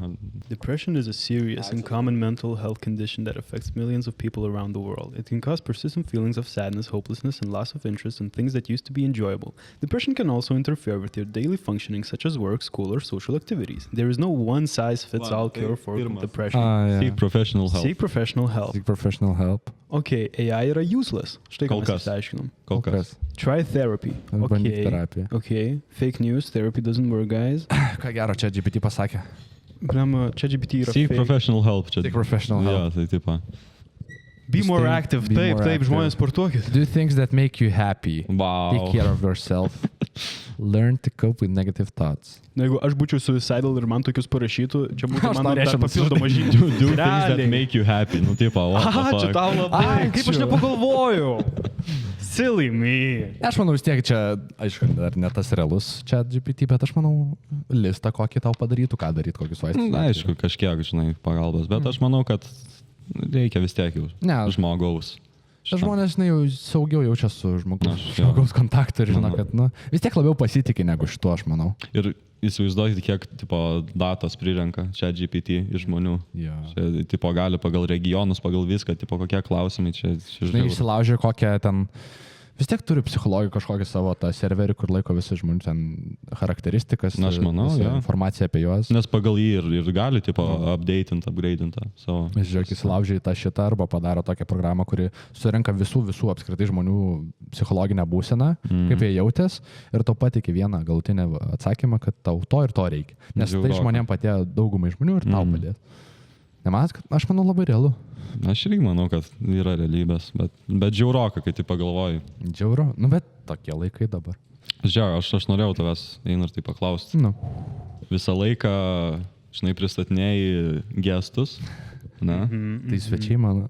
Depression is a serious and common mental health condition that affects millions of people around the world. It can cause persistent feelings of sadness, hopelessness, and loss of interest in things that used to be enjoyable. Depression can also interfere with your daily functioning, such as work, school, or social activities. There is no one-size-fits-all cure for depression. Seek professional help. Seek professional help. Seek professional help. Okay, AI yra useless. Štai ką mes išsiaiškinom. Kol kas. Try therapy. Okay. Fake news. Therapy doesn't work, guys. Ką gero čia GPT pasakė? Brama, čia GPT yra Seek professional help. Seek professional help. Ja, tai tipo. Be more active. Taip, žmonės sportuokit. Do things that make you happy. Wow. Take care of yourself. Learn to cope with negative thoughts. Na, jeigu aš būčiau suicidal ir man tokius parašytų, čia būtų mano papildomą žinių. Do things that make you happy. Nu, tipo, ačiū tau labai. Kaip aš nepagalvojau. Silly me. Aš manau, vis tiek čia, aišku, dar ne tas realus čia GPT, bet aš manau, listą kokį tau padarytų, ką daryti, kokius vaistus. Na, aišku, kažkiek, žinai, pagalbos, bet aš manau, kad reikia vis tiek jau žmogaus. Žmonės jau saugiau jaučia su žmogaus kontaktu ir žino, kad vis tiek labiau pasitikė negu šituo, aš manau. Ir įsivaizduokit, kiek tipo, datos prirenka čia GPT iš žmonių. Čia tipo, gali pagal regionus, pagal viską, tipo, kokie klausimai čia. Žinai, išsilaužė kokią ten... Vis tiek turi psichologija kažkokį savo tą serverį, kur laiko visi žmonių ten charakteristikas. Na, aš manau, informaciją apie juos. Nes pagal jį ir gali, tipo, upgradintą savo. Žiūrėk, įsilaužė į tą šitą arba padaro tokią programą, kuri surenka visų apskritai žmonių psichologinę būseną, kaip jie jautės, ir tau patikė vieną galutinę atsakymą, kad tau to ir to reikia. Nes tai žmonėm patėjo daugumai žmonių ir tau padės. Nemanat, kad aš manau labai realu. Aš irgi manau, kad yra realybės, bet žiauroka, kai tai pagalvoji. Žiauro? Nu, bet tokie laikai dabar. Žiauro, aš norėjau tavęs einu ir tai paklausti. Nu. Visą laiką, žinai, pristatinėjai gestus, ne? Tai svečiai mano.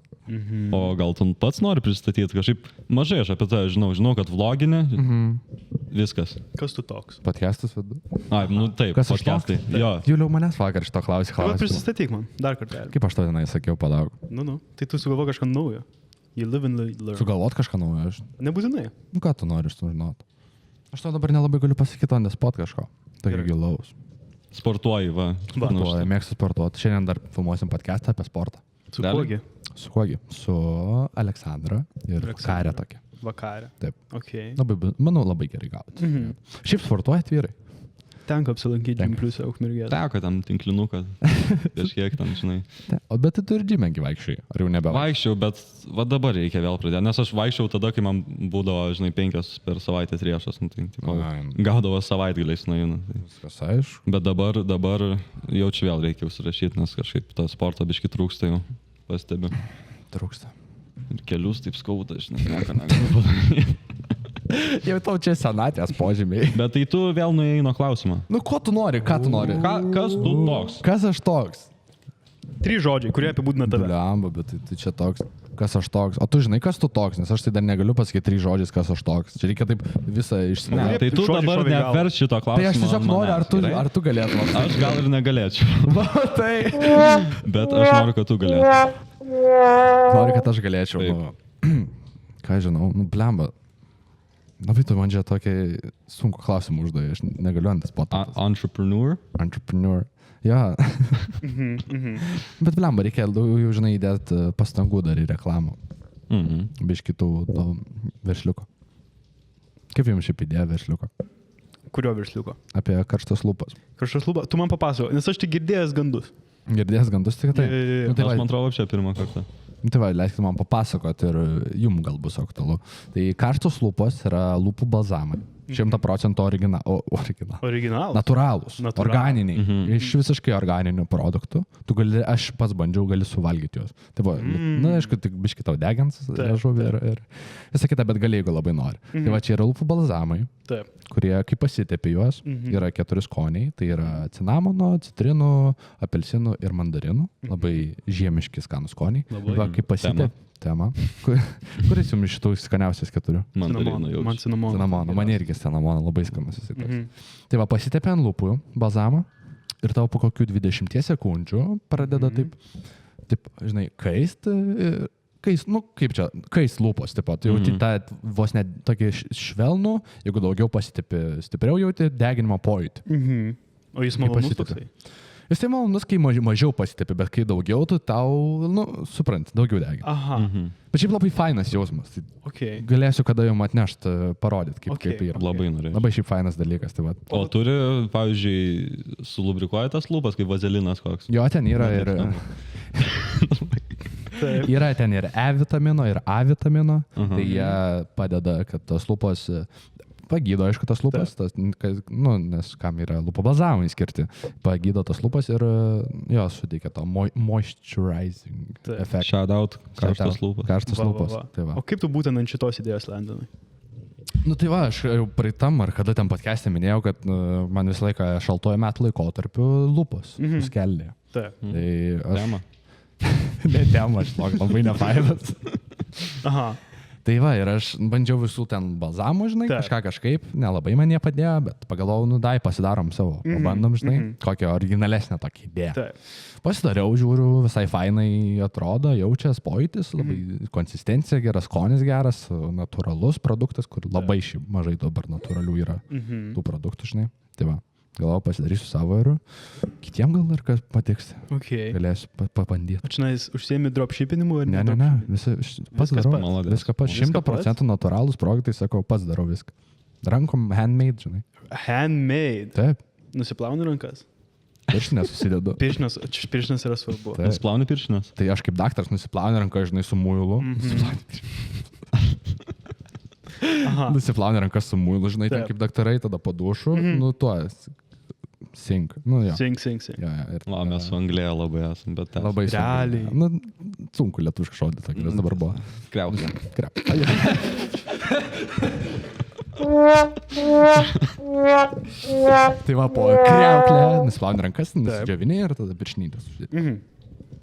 O gal tu pats nori pristatyti? Kažkaip mažai aš apie tai žinau, kad vloginė, viskas. Kas tu toks? Podcastus vedu. Ai, nu taip, kas podcastai. Jo. Juliau manęs vakar šito klausė. Tai prisistatyk man, dar kartą. Kaip aš to tenai sakiau, palauk. Nu, tai tu sugalvo kažką naujo. You live and learn. Sugalvot kažką naujo, aš. Nebūtinai. Nu, ką tu nori sužinoti? Aš to dabar nelabai galiu pasakyti on the spot kažko. Tokio gilaus. Sportuoji, va. Sportuoju, mėgstu sportuoti. Šiandien dar filmuosim podcastą apie sportą. Su kuogi? Su kuogi? Su Aleksandra ir Vakarė tokia. Vakarė. Taip. Okay. Manau, labai gerai gauti. Šiaip sportuojat vyrai? Tenka apsilankyti Gimpliuose Ukmergėje. Teko tam tinklinuką. Kažkiek tam, žinai. O bet tu ir džime vaikščiai, ar jau nebevaikščiai? Vaikščiau, bet va dabar reikia vėl pradėti. Nes aš vaikščiau tada, kai man būdavo, žinai, 5 per savaitę riešas. Nu, tai, tipo, gaudavo savaitgaliais nueinu. Tai. Viskas aišku. Bet dabar jaučiu vėl reikia užsirašyti, nes kažkaip tą sportą biškį trūksta jau. Pastebiu. Trūksta. Ir kelius taip skauda, žinai, nieko negaliu padaryti. Jau tau čia senatvės požymiai. Bet tai tu vėl nuėjai nuo klausimą. Nu, ko tu nori, ką tu nori? Kas tu toks? Kas aš toks? 3 žodžiai, kurie apibūdina tave. Bliamba, bet tai čia toks. Kas aš toks? O tu žinai, kas tu toks? Nes aš tai dar negaliu pasakyti 3 žodžiais, kas aš toks. Čia reikia taip visą išsiaiškinti. Tai tu dabar neapverš šito klausimo. Tai aš tiesiog noriu, ar tu galėtum. Aš gal ir negalėčiau. Va, tai. Bet aš noriu, kad tu galėtum. Noriu, kad aš galėčiau. Nu, ką žinau, nu, bliamba. Labai tu man čia tokį sunku klausimą uždavai, aš negaliu ant tas patas. Entrepreneur? Entrepreneur. Ja. Bet bliamba, reikia daugiau, žinai, įdėti pastangų dar į reklamą. Biš kitų to versliuko. Kaip jums šiaip idėja versliuko? Kurio versliuko? Apie karštas lūpas. Karštas lūpas? Tu man papasako, nes aš tik girdėjęs gandus. Girdėjęs gandus, tik tai? Nu, tai aš man atrodo čia pirmą kartą. Tai va, leiskit man papasakoti ir jum gal bus aktualu. Tai karštos lūpos yra lūpų balzamai. 100% originalūs. Natūralūs. Organiniai. Iš visiškai organinių produktų. Tu gali, aš pats bandžiau, gali suvalgyti juos. Tai va, na, aišku, tik biškį tau degins žuvį ir visą kitą, bet gali, jeigu labai nori. Tai va, čia yra lūpų balzamai, kurie, kai pasitepi juos, yra 4 skoniai. Tai yra cinamono, citrinų, apelsinų ir mandarinų. Labai žiemiški skanų skoniai. Va, kai pasitepi. Tema. Kuris jums iš šitų skaniausias 4? Mandarinų. Man cinamono. Cinamono. Man irgi cinamono labai skanus jisai toks. Tai va, pasitepė ant lūpų balzamą ir tau po kokių 20 sekundžių pradeda taip, žinai, kaist, nu kaip čia, kaist lūpos, taip pat. Jauti tą vos net tokį švelnų, jeigu daugiau pasitepi, stipriau jauti deginimo pojūtį. O jis malonus toksai? Jis tai malonus, kai mažiau pasitepi, bet kai daugiau, tu tau, nu, supranti, daugiau degini. Aha. Bet šiaip labai fainas jausmas. Okay. Galėsiu kada jums atnešti, parodyti, kaip yra. Labai norėjau. Labai šiaip fainas dalykas. Tai va. O turi, pavyzdžiui, sulubrikuoja tas lūpas, kaip vazelinas koks? Jo, ten yra ir... Yra ten ir E vitamino, ir A vitamino. Tai jie padeda, kad tas lūpas... Pagydo, aišku, tas lūpas, nu, nes kam yra lūpų balzamai skirti. Pagydo tas lūpas ir jo, suteikia to moisturizing efektą. Shout out, karštas lūpas. Karštas lūpas. Tai va. O kaip tu būtent ant šitos idėjos landinai? Nu tai va, aš jau praeitam, ar kada ten podcast'e minėjau, kad man visą laiką šaltuoju metų laikotarpiu lūpos suskeldė. Taip. Tai aš... Tema. Ne tema, aš labai nefainas. Aha. Tai va, ir aš bandžiau visų ten balzamų, žinai, kažkaip, nelabai man jie padėjo, bet pagalvojau, nu dai, pasidarom savo, pabandom, žinai, kokią originalesnę tokią idėją. Pasidariau, žiūriu, visai fainai atrodo, jaučias pojūtis, labai konsistencija geras, skonis geras, natūralus produktas, kur labai šiaip mažai dabar natūralių yra tų produktų, žinai. Tai va, Galvoju, pasidarysiu savo ir kitiem gal ir kas patiks. Okay. Galėsiu pabandyti. Ačiūnais, užsiemi dropshippinimu ar Ne. Pats darau. Viską pats. 100% natūralūs produktai, sakau, pats darau viską. Rankom handmade, žinai. Handmade. Taip. Nusiplauni rankas. Pirštinės susidedu. Pirštinas yra svarbu. Taip. Nusiplauni pirštinas. Tai aš kaip daktaras nusiplauni ranką, žinai, su muilu. Nusiplauni rankas su muilu, žinai, ten kaip daktarai, tada padušu, nu tuo. Sink. Nu, jo. Sink. Ja, ir, Mes su Anglija labai esam, bet ten. labai Realiai. Nu, sunku lietuviškai žodį, tokį, nes dabar buvo. Kriauklė. Tai va, po kriauklę, nusiplauni rankas, nusidžiavinė ir tada pirštinytės uždėti.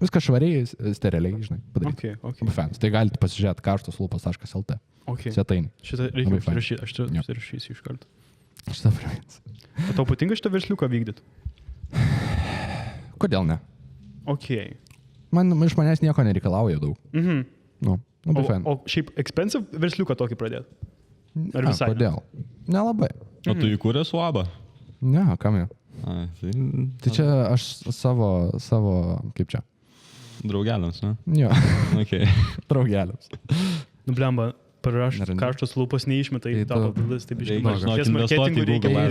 Viskas švariai, steriliai, žinai, padaryti. Okay. Fans. Tai galite pasižiūrėti karštoslūpas.lt. Svetainį. Šitą reikia užsirašyti, aš čia užsirašysiu iš karto. Šitą priminsiu. O tau patinka šitą versliuką vykdyti? Kodėl ne? Okay. Iš manęs nieko nereikalauja daug. Nu, labai fan. O šiaip expensive versliuką tokį pradėti? Ar visai? Kodėl? Nelabai. O tu įkūrė suabą? Ne, kam jau? Tai čia aš savo, kaip čia? Draugeliams, ne? Jo. Okay. Draugeliams. Nu, blemba, karštos lūpos neišmeta į tavo bilis, taip iškiai.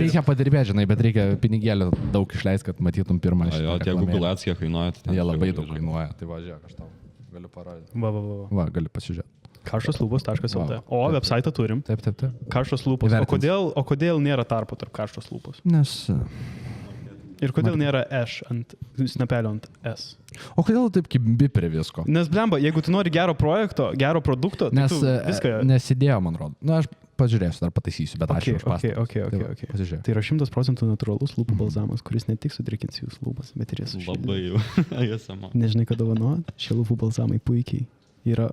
Reikia padirbėti, žinai, bet reikia pinigėlį daug išleisti, kad matytum pirmą. Jo, tie Google Ads kiek kainuoja. Jie labai daug kainuoja. Tai važiuok, aš tau galiu parodyti. Va, gali pasižiūrėti. Karštoslūpos.lt. O, website turim. Taip. Karštos lūpos. O kodėl nėra tarpo tarp karštos lūpos? Nes... Ir kodėl nėra eš ant snapelio ant S? O kodėl taip kimbi prie visko? Nes, blemba, jeigu tu nori gero projekto, gero produkto, nes, tai tu viską... Nesidėjo, man rodo. Na, aš pažiūrėsiu, dar pataisysiu, bet ačiū už pastabą. Okay. Tai yra 100% natūralus lūpų balzamas, kuris ne tik sudrikins jūsų lūpas, bet ir jas sušildys. Labai jau. Nežinai, ką dovanot? Šie lūpų balzamai puikiai yra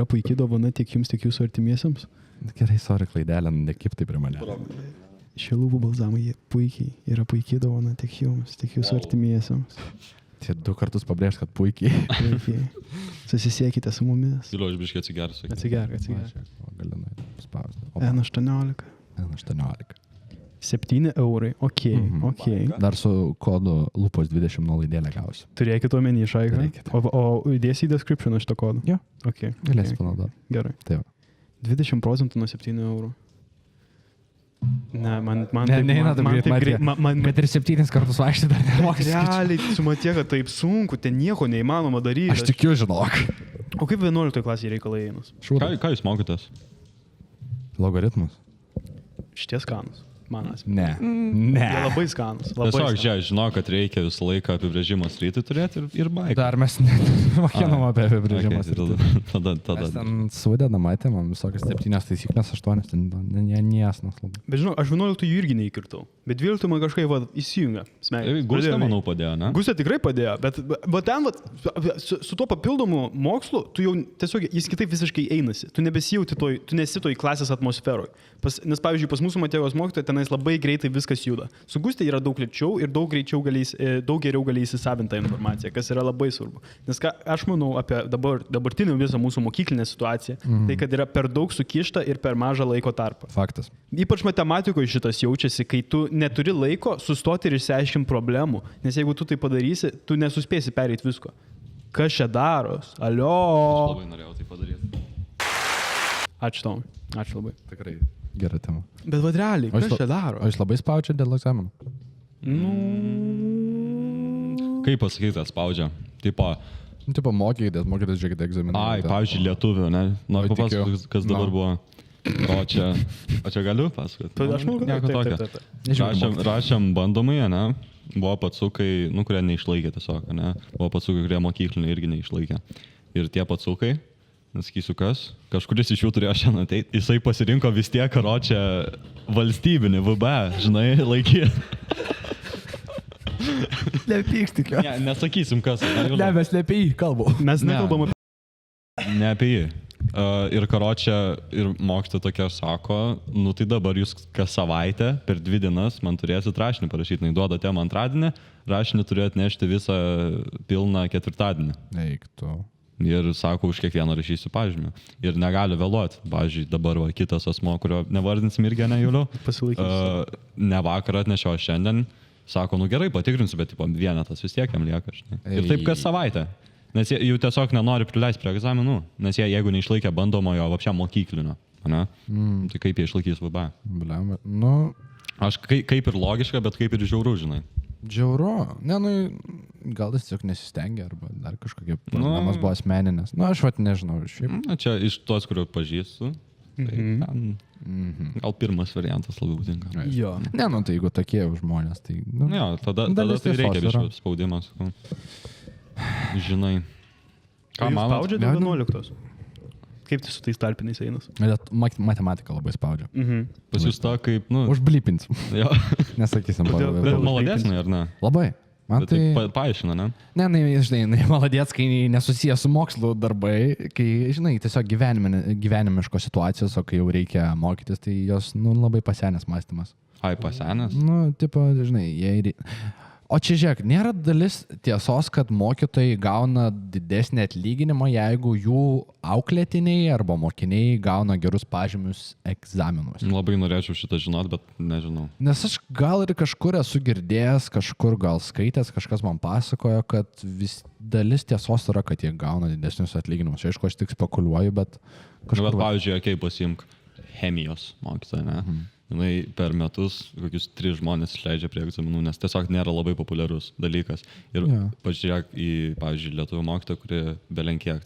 puikiai dovana tiek jums, tiek jūsų artimiesiams. Gerai, sorry, klaidelė, nekip tai prie mane. Šie lūpų balzamai yra puikiai dovana tiek jums, tiek jūsų artimiesiams. Tai 2 kartus pabrėžt, kad puikiai. Susisiekite su mumis. Giliu, aš biškai atsigersiu. Atsigerk. Galiu paspausti. N18. 7 eurai, okei. Dar su kodu lūpos 20 nuolaidėlę gausiu. Turėkit omeny šaiką. O įdėsi į descriptioną šitą kodą? Jo. Okay. Galėsi panaudoti. Gerai. Taip. 20% nuo 7 eurų. Ne, man kad ir 7 kartus vaikštai dar nemokysi. Realiai, su matė, kad taip sunku, ten nieko neįmanoma daryti. Aš tikiu, žinok. O kaip 11 klasėje reikalai einus? Ką jūs mokotės? Logaritmus. Šitie skanus. Manas. Ne. Jie labai skanus. Tiesiog, žinau, kad reikia visą laiką apibrėžimą sritį turėti ir baigti. Dar mes nemokėnom apie apibrėžimą sritį. Tada. Mes ten sudedam, matėm, visokias 7 taisyklės, 8, ten nesnas labai. Bet žinau, aš 11 jų irgi neįkirtau. Bet 12 man kažkaip įsijungia. Gustė, manau, padėjo, ne? Gustė tikrai padėjo, bet ten su tuo papildomu mokslu, tu jau tiesiog, jis kitaip visiškai einasi. Tu nebesijauti tu nesi toj klasės atmosferoj. Nes, pavyzdžiui, pas mūsų Matėjos mokytoją tenais labai greitai viskas juda. Su Gustė yra daug lėčiau ir daug geriau gali įsisavinti tą informaciją, kas yra labai svarbu. Nes ką aš manau apie dabartinį visą mūsų mokyklinę situaciją, tai kad yra per daug sukišta ir per mažą laiko tarpą. Faktas. Ypač matematikoje šitas jaučiasi, kai tu neturi laiko sustoti ir išsiaiškinti problemų, nes jeigu tu tai padarysi, tu nesuspėsi pereiti visko. Kas čia daros? Alio? Aš labai norėjau tai padaryti. Ačiū Tomai. Ačiū labai. Tikrai gera tema. Bet vad realiai, kas čia daro? O jūs labai spaudžia dėl egzaminų? Kaip pasakyti, spaudžia? Tipo, mokykitės, žiūrėkite egzaminą. Pavyzdžiui, lietuvių, ne? Noriu papasakoti, kas dabar buvo. O čia galiu pasakoti? Aš manau, kad taip. Rašėm bandomai, ne? Buvo patsukai, kurie neišlaikė tiesiog, ne? Buvo patsukai, kurie mokyklinį irgi neišlaikė. Ir tie patsukai, nesakysiu kas, kažkuris iš jų turėjo šiandien ateiti, jisai pasirinko vis tiek, karočią valstybinį VB, žinai, laikyti. Nepykstiklio. Ne, nesakysim kas. Ne, mes ne apie jį kalbam. Mes nekalbam apie... Ne apie jį. Ir karočią, ir mokytoja tokia sako, tai dabar jūs kas savaitę, per 2 dienas man turėsit rašinį parašyti. Duoda temą antradienį, rašinį turėjo atnešti visą pilną ketvirtadienį. Eik tu. Ir sako, už kiekvieną rašysiu pažymį. Ir negali vėluoti. Pavyzdžiui, dabar va, kitas asmo, kurio nevardinsim irgi, ne, Juliau. Ne vakar atnešio šiandien. Sako, nu gerai, patikrinsiu, bet tipo, vienetas vis tiek jam lieka. Žinai. Ir taip kas savaitę. Nes jie jų tiesiog nenori prileisti prie egzaminų. Nes jie, jeigu neišlaikė bandomojo apšia mokyklinio, ne? Tai kaip jie išlaikys VB? Nu... Aš kaip ir logiška, bet kaip ir žiauru, žinai. Žiauru. Ne, nu, gal jis tiesiog nesistengia, arba dar kažkokie problemos buvo asmeninės. Nu, aš vat nežinau. Šiaip. Na, čia iš tos, kurio pažįstu. Tai ten, gal pirmas variantas labiau tinka. Jo. Ne, nu, tai jeigu tokie žmonės, tai... Nu, jo, tada tai reikia biškių spaudimas. Žinai. Ką man spaudžia dėl 11? Kaip tai su tais tarpiniais einas? Matematika labai spaudžia. Pas jūs tą kaip, nu... Užblipins. Jo. Nesakysim. Bet maladėsnė, ar ne? Labai. Man tai paaiškina, ne? Ne, žinai, maladėts, kai nesusijęs su mokslu darbai, kai, žinai, tiesiog gyvenimiškos situacijos, o kai jau reikia mokytis, tai jos, nu, labai pasenęs mąstymas. Ai, pasenęs? Nu, tipo, žinai, jie... O čia žiūrėk, nėra dalis tiesos, kad mokytojai gauna didesnį atlyginimą, jeigu jų auklėtiniai arba mokiniai gauna gerus pažymius egzaminuose. Labai norėčiau šitą žinot, bet nežinau. Nes aš gal ir kažkur esu girdėjęs, kažkur gal skaitęs, kažkas man pasakojo, kad vis dalis tiesos yra, kad jie gauna didesnius atlyginimus. Aišku, aš tik spekuliuoju, bet kažkur... Bet pavyzdžiui, kai pasiimk chemijos mokytoją, ne? Jinai per metus kokius 3 žmonės išleidžia prie egzaminų, nes tiesiog nėra labai populiarus dalykas. Ir pažiūrėk į, pavyzdžiui, lietuvių mokytoją, kuri belenkiek,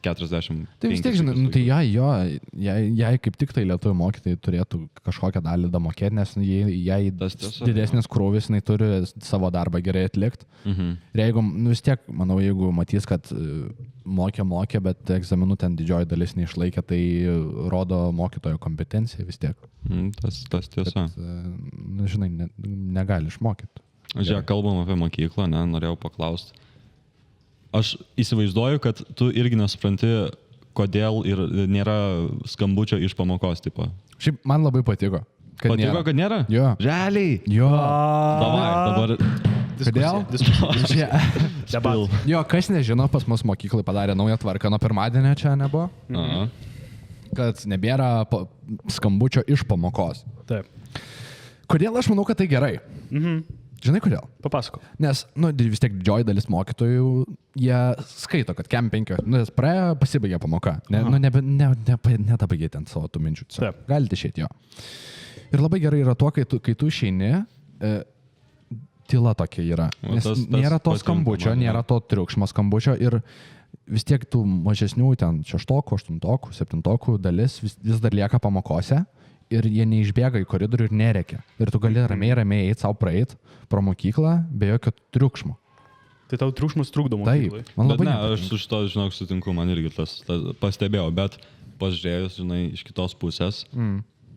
40. Tai vis tiek, žinai, nu, tai jai kaip tik tai lietuvių mokytojai turėtų kažkokią dalį damokėti, nes jai didesnis krūvis, jinai turi savo darbą gerai atlikti. Ir jeigu, nu vis tiek, manau, jeigu matys, kad mokė, bet egzaminų ten didžioji dalis neišlaikė, tai rodo mokytojo kompetenciją vis tiek. Tas tiesa. Bet, žinai, negali išmokyti. Žiūrėk, kalbam apie mokyklą, ne, norėjau paklausti. Aš įsivaizduoju, kad tu irgi nesupranti, kodėl ir nėra skambučio iš pamokos tipo. Šiaip man labai patiko. Kad nėra? Jo. Realiai? Jo. Davai, dabar... Kodėl? Jo, kas nežino, pas mus mokyklai padarė naują tvarką, nuo pirmadienio čia nebuvo. Kad nebėra skambučio iš pamokos. Taip. Kodėl aš manau, kad tai gerai? Žinai kodėl? Papasako. Nes, nu, vis tiek didžioji dalis mokytojų, jie skaito, kad kem 5, nu, praėjo, pasibaigė pamoka. Nedabaigė ten savo tų minčių. Galite išėti jo. Ir labai gerai yra to, kai tu išeini, tyla tokia yra. Nes nėra to skambučio, nėra to triukšmo skambučio ir vis tiek tų mažesnių ten 6, 8, 7 dalis vis dar lieka pamokose ir jie neišbėga į koridorių ir nereikia. Ir tu gali ramiai eiti savo praeit pro mokyklą be jokio triukšmo. Tai tau triukšmas trukdo mokyklai? Taip, man labai nepatinka. Aš su šito, žinok, sutinku, man irgi tas pastebėjau, bet pažiūrėjus, žinai, iš kitos pusės,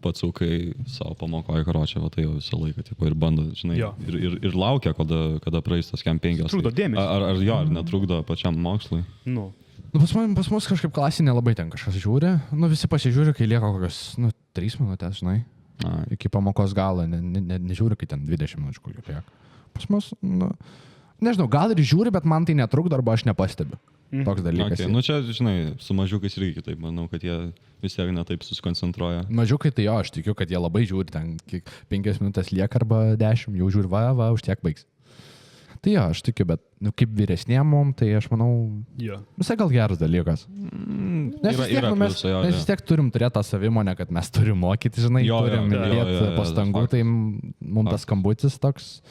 pacukai savo pamokoje karočią, va tai jau visą laiką tipo, ir bando, žinai, ir laukia, kada praeis tas kem 5. Trukdo dėmesį. Ar netrukdo pačiam mokslui? Nu, pas mus kažkaip klasinė labai ten kažkas žiūri, nu visi pasižiūri, kai lieka kokios, 3 minutės, žinai, iki pamokos galo, nežiūri, kai ten 20 minučių kokių lieka. Pas mus, nežinau, gal ir žiūri, bet man tai netrukdo arba aš nepastebiu. Toks dalykas. Okay. Nu čia, žinai, su mažiukais irgi kitaip, manau, kad jie vis tiek netaip susikoncentruoja. Mažiukai tai jo, aš tikiu, kad jie labai žiūri, ten 5 minutės lieka arba 10, jau žiūri, va, už tiek baigs. Tai jo, aš tikiu, bet kaip vyresnėm, tai aš manau, visai gal geras dalykas. Mes vis tiek turim turėti tą savimonę, kad mes turim mokyti, žinai, turim įdėti pastangų, tai mums tas skambutis toks,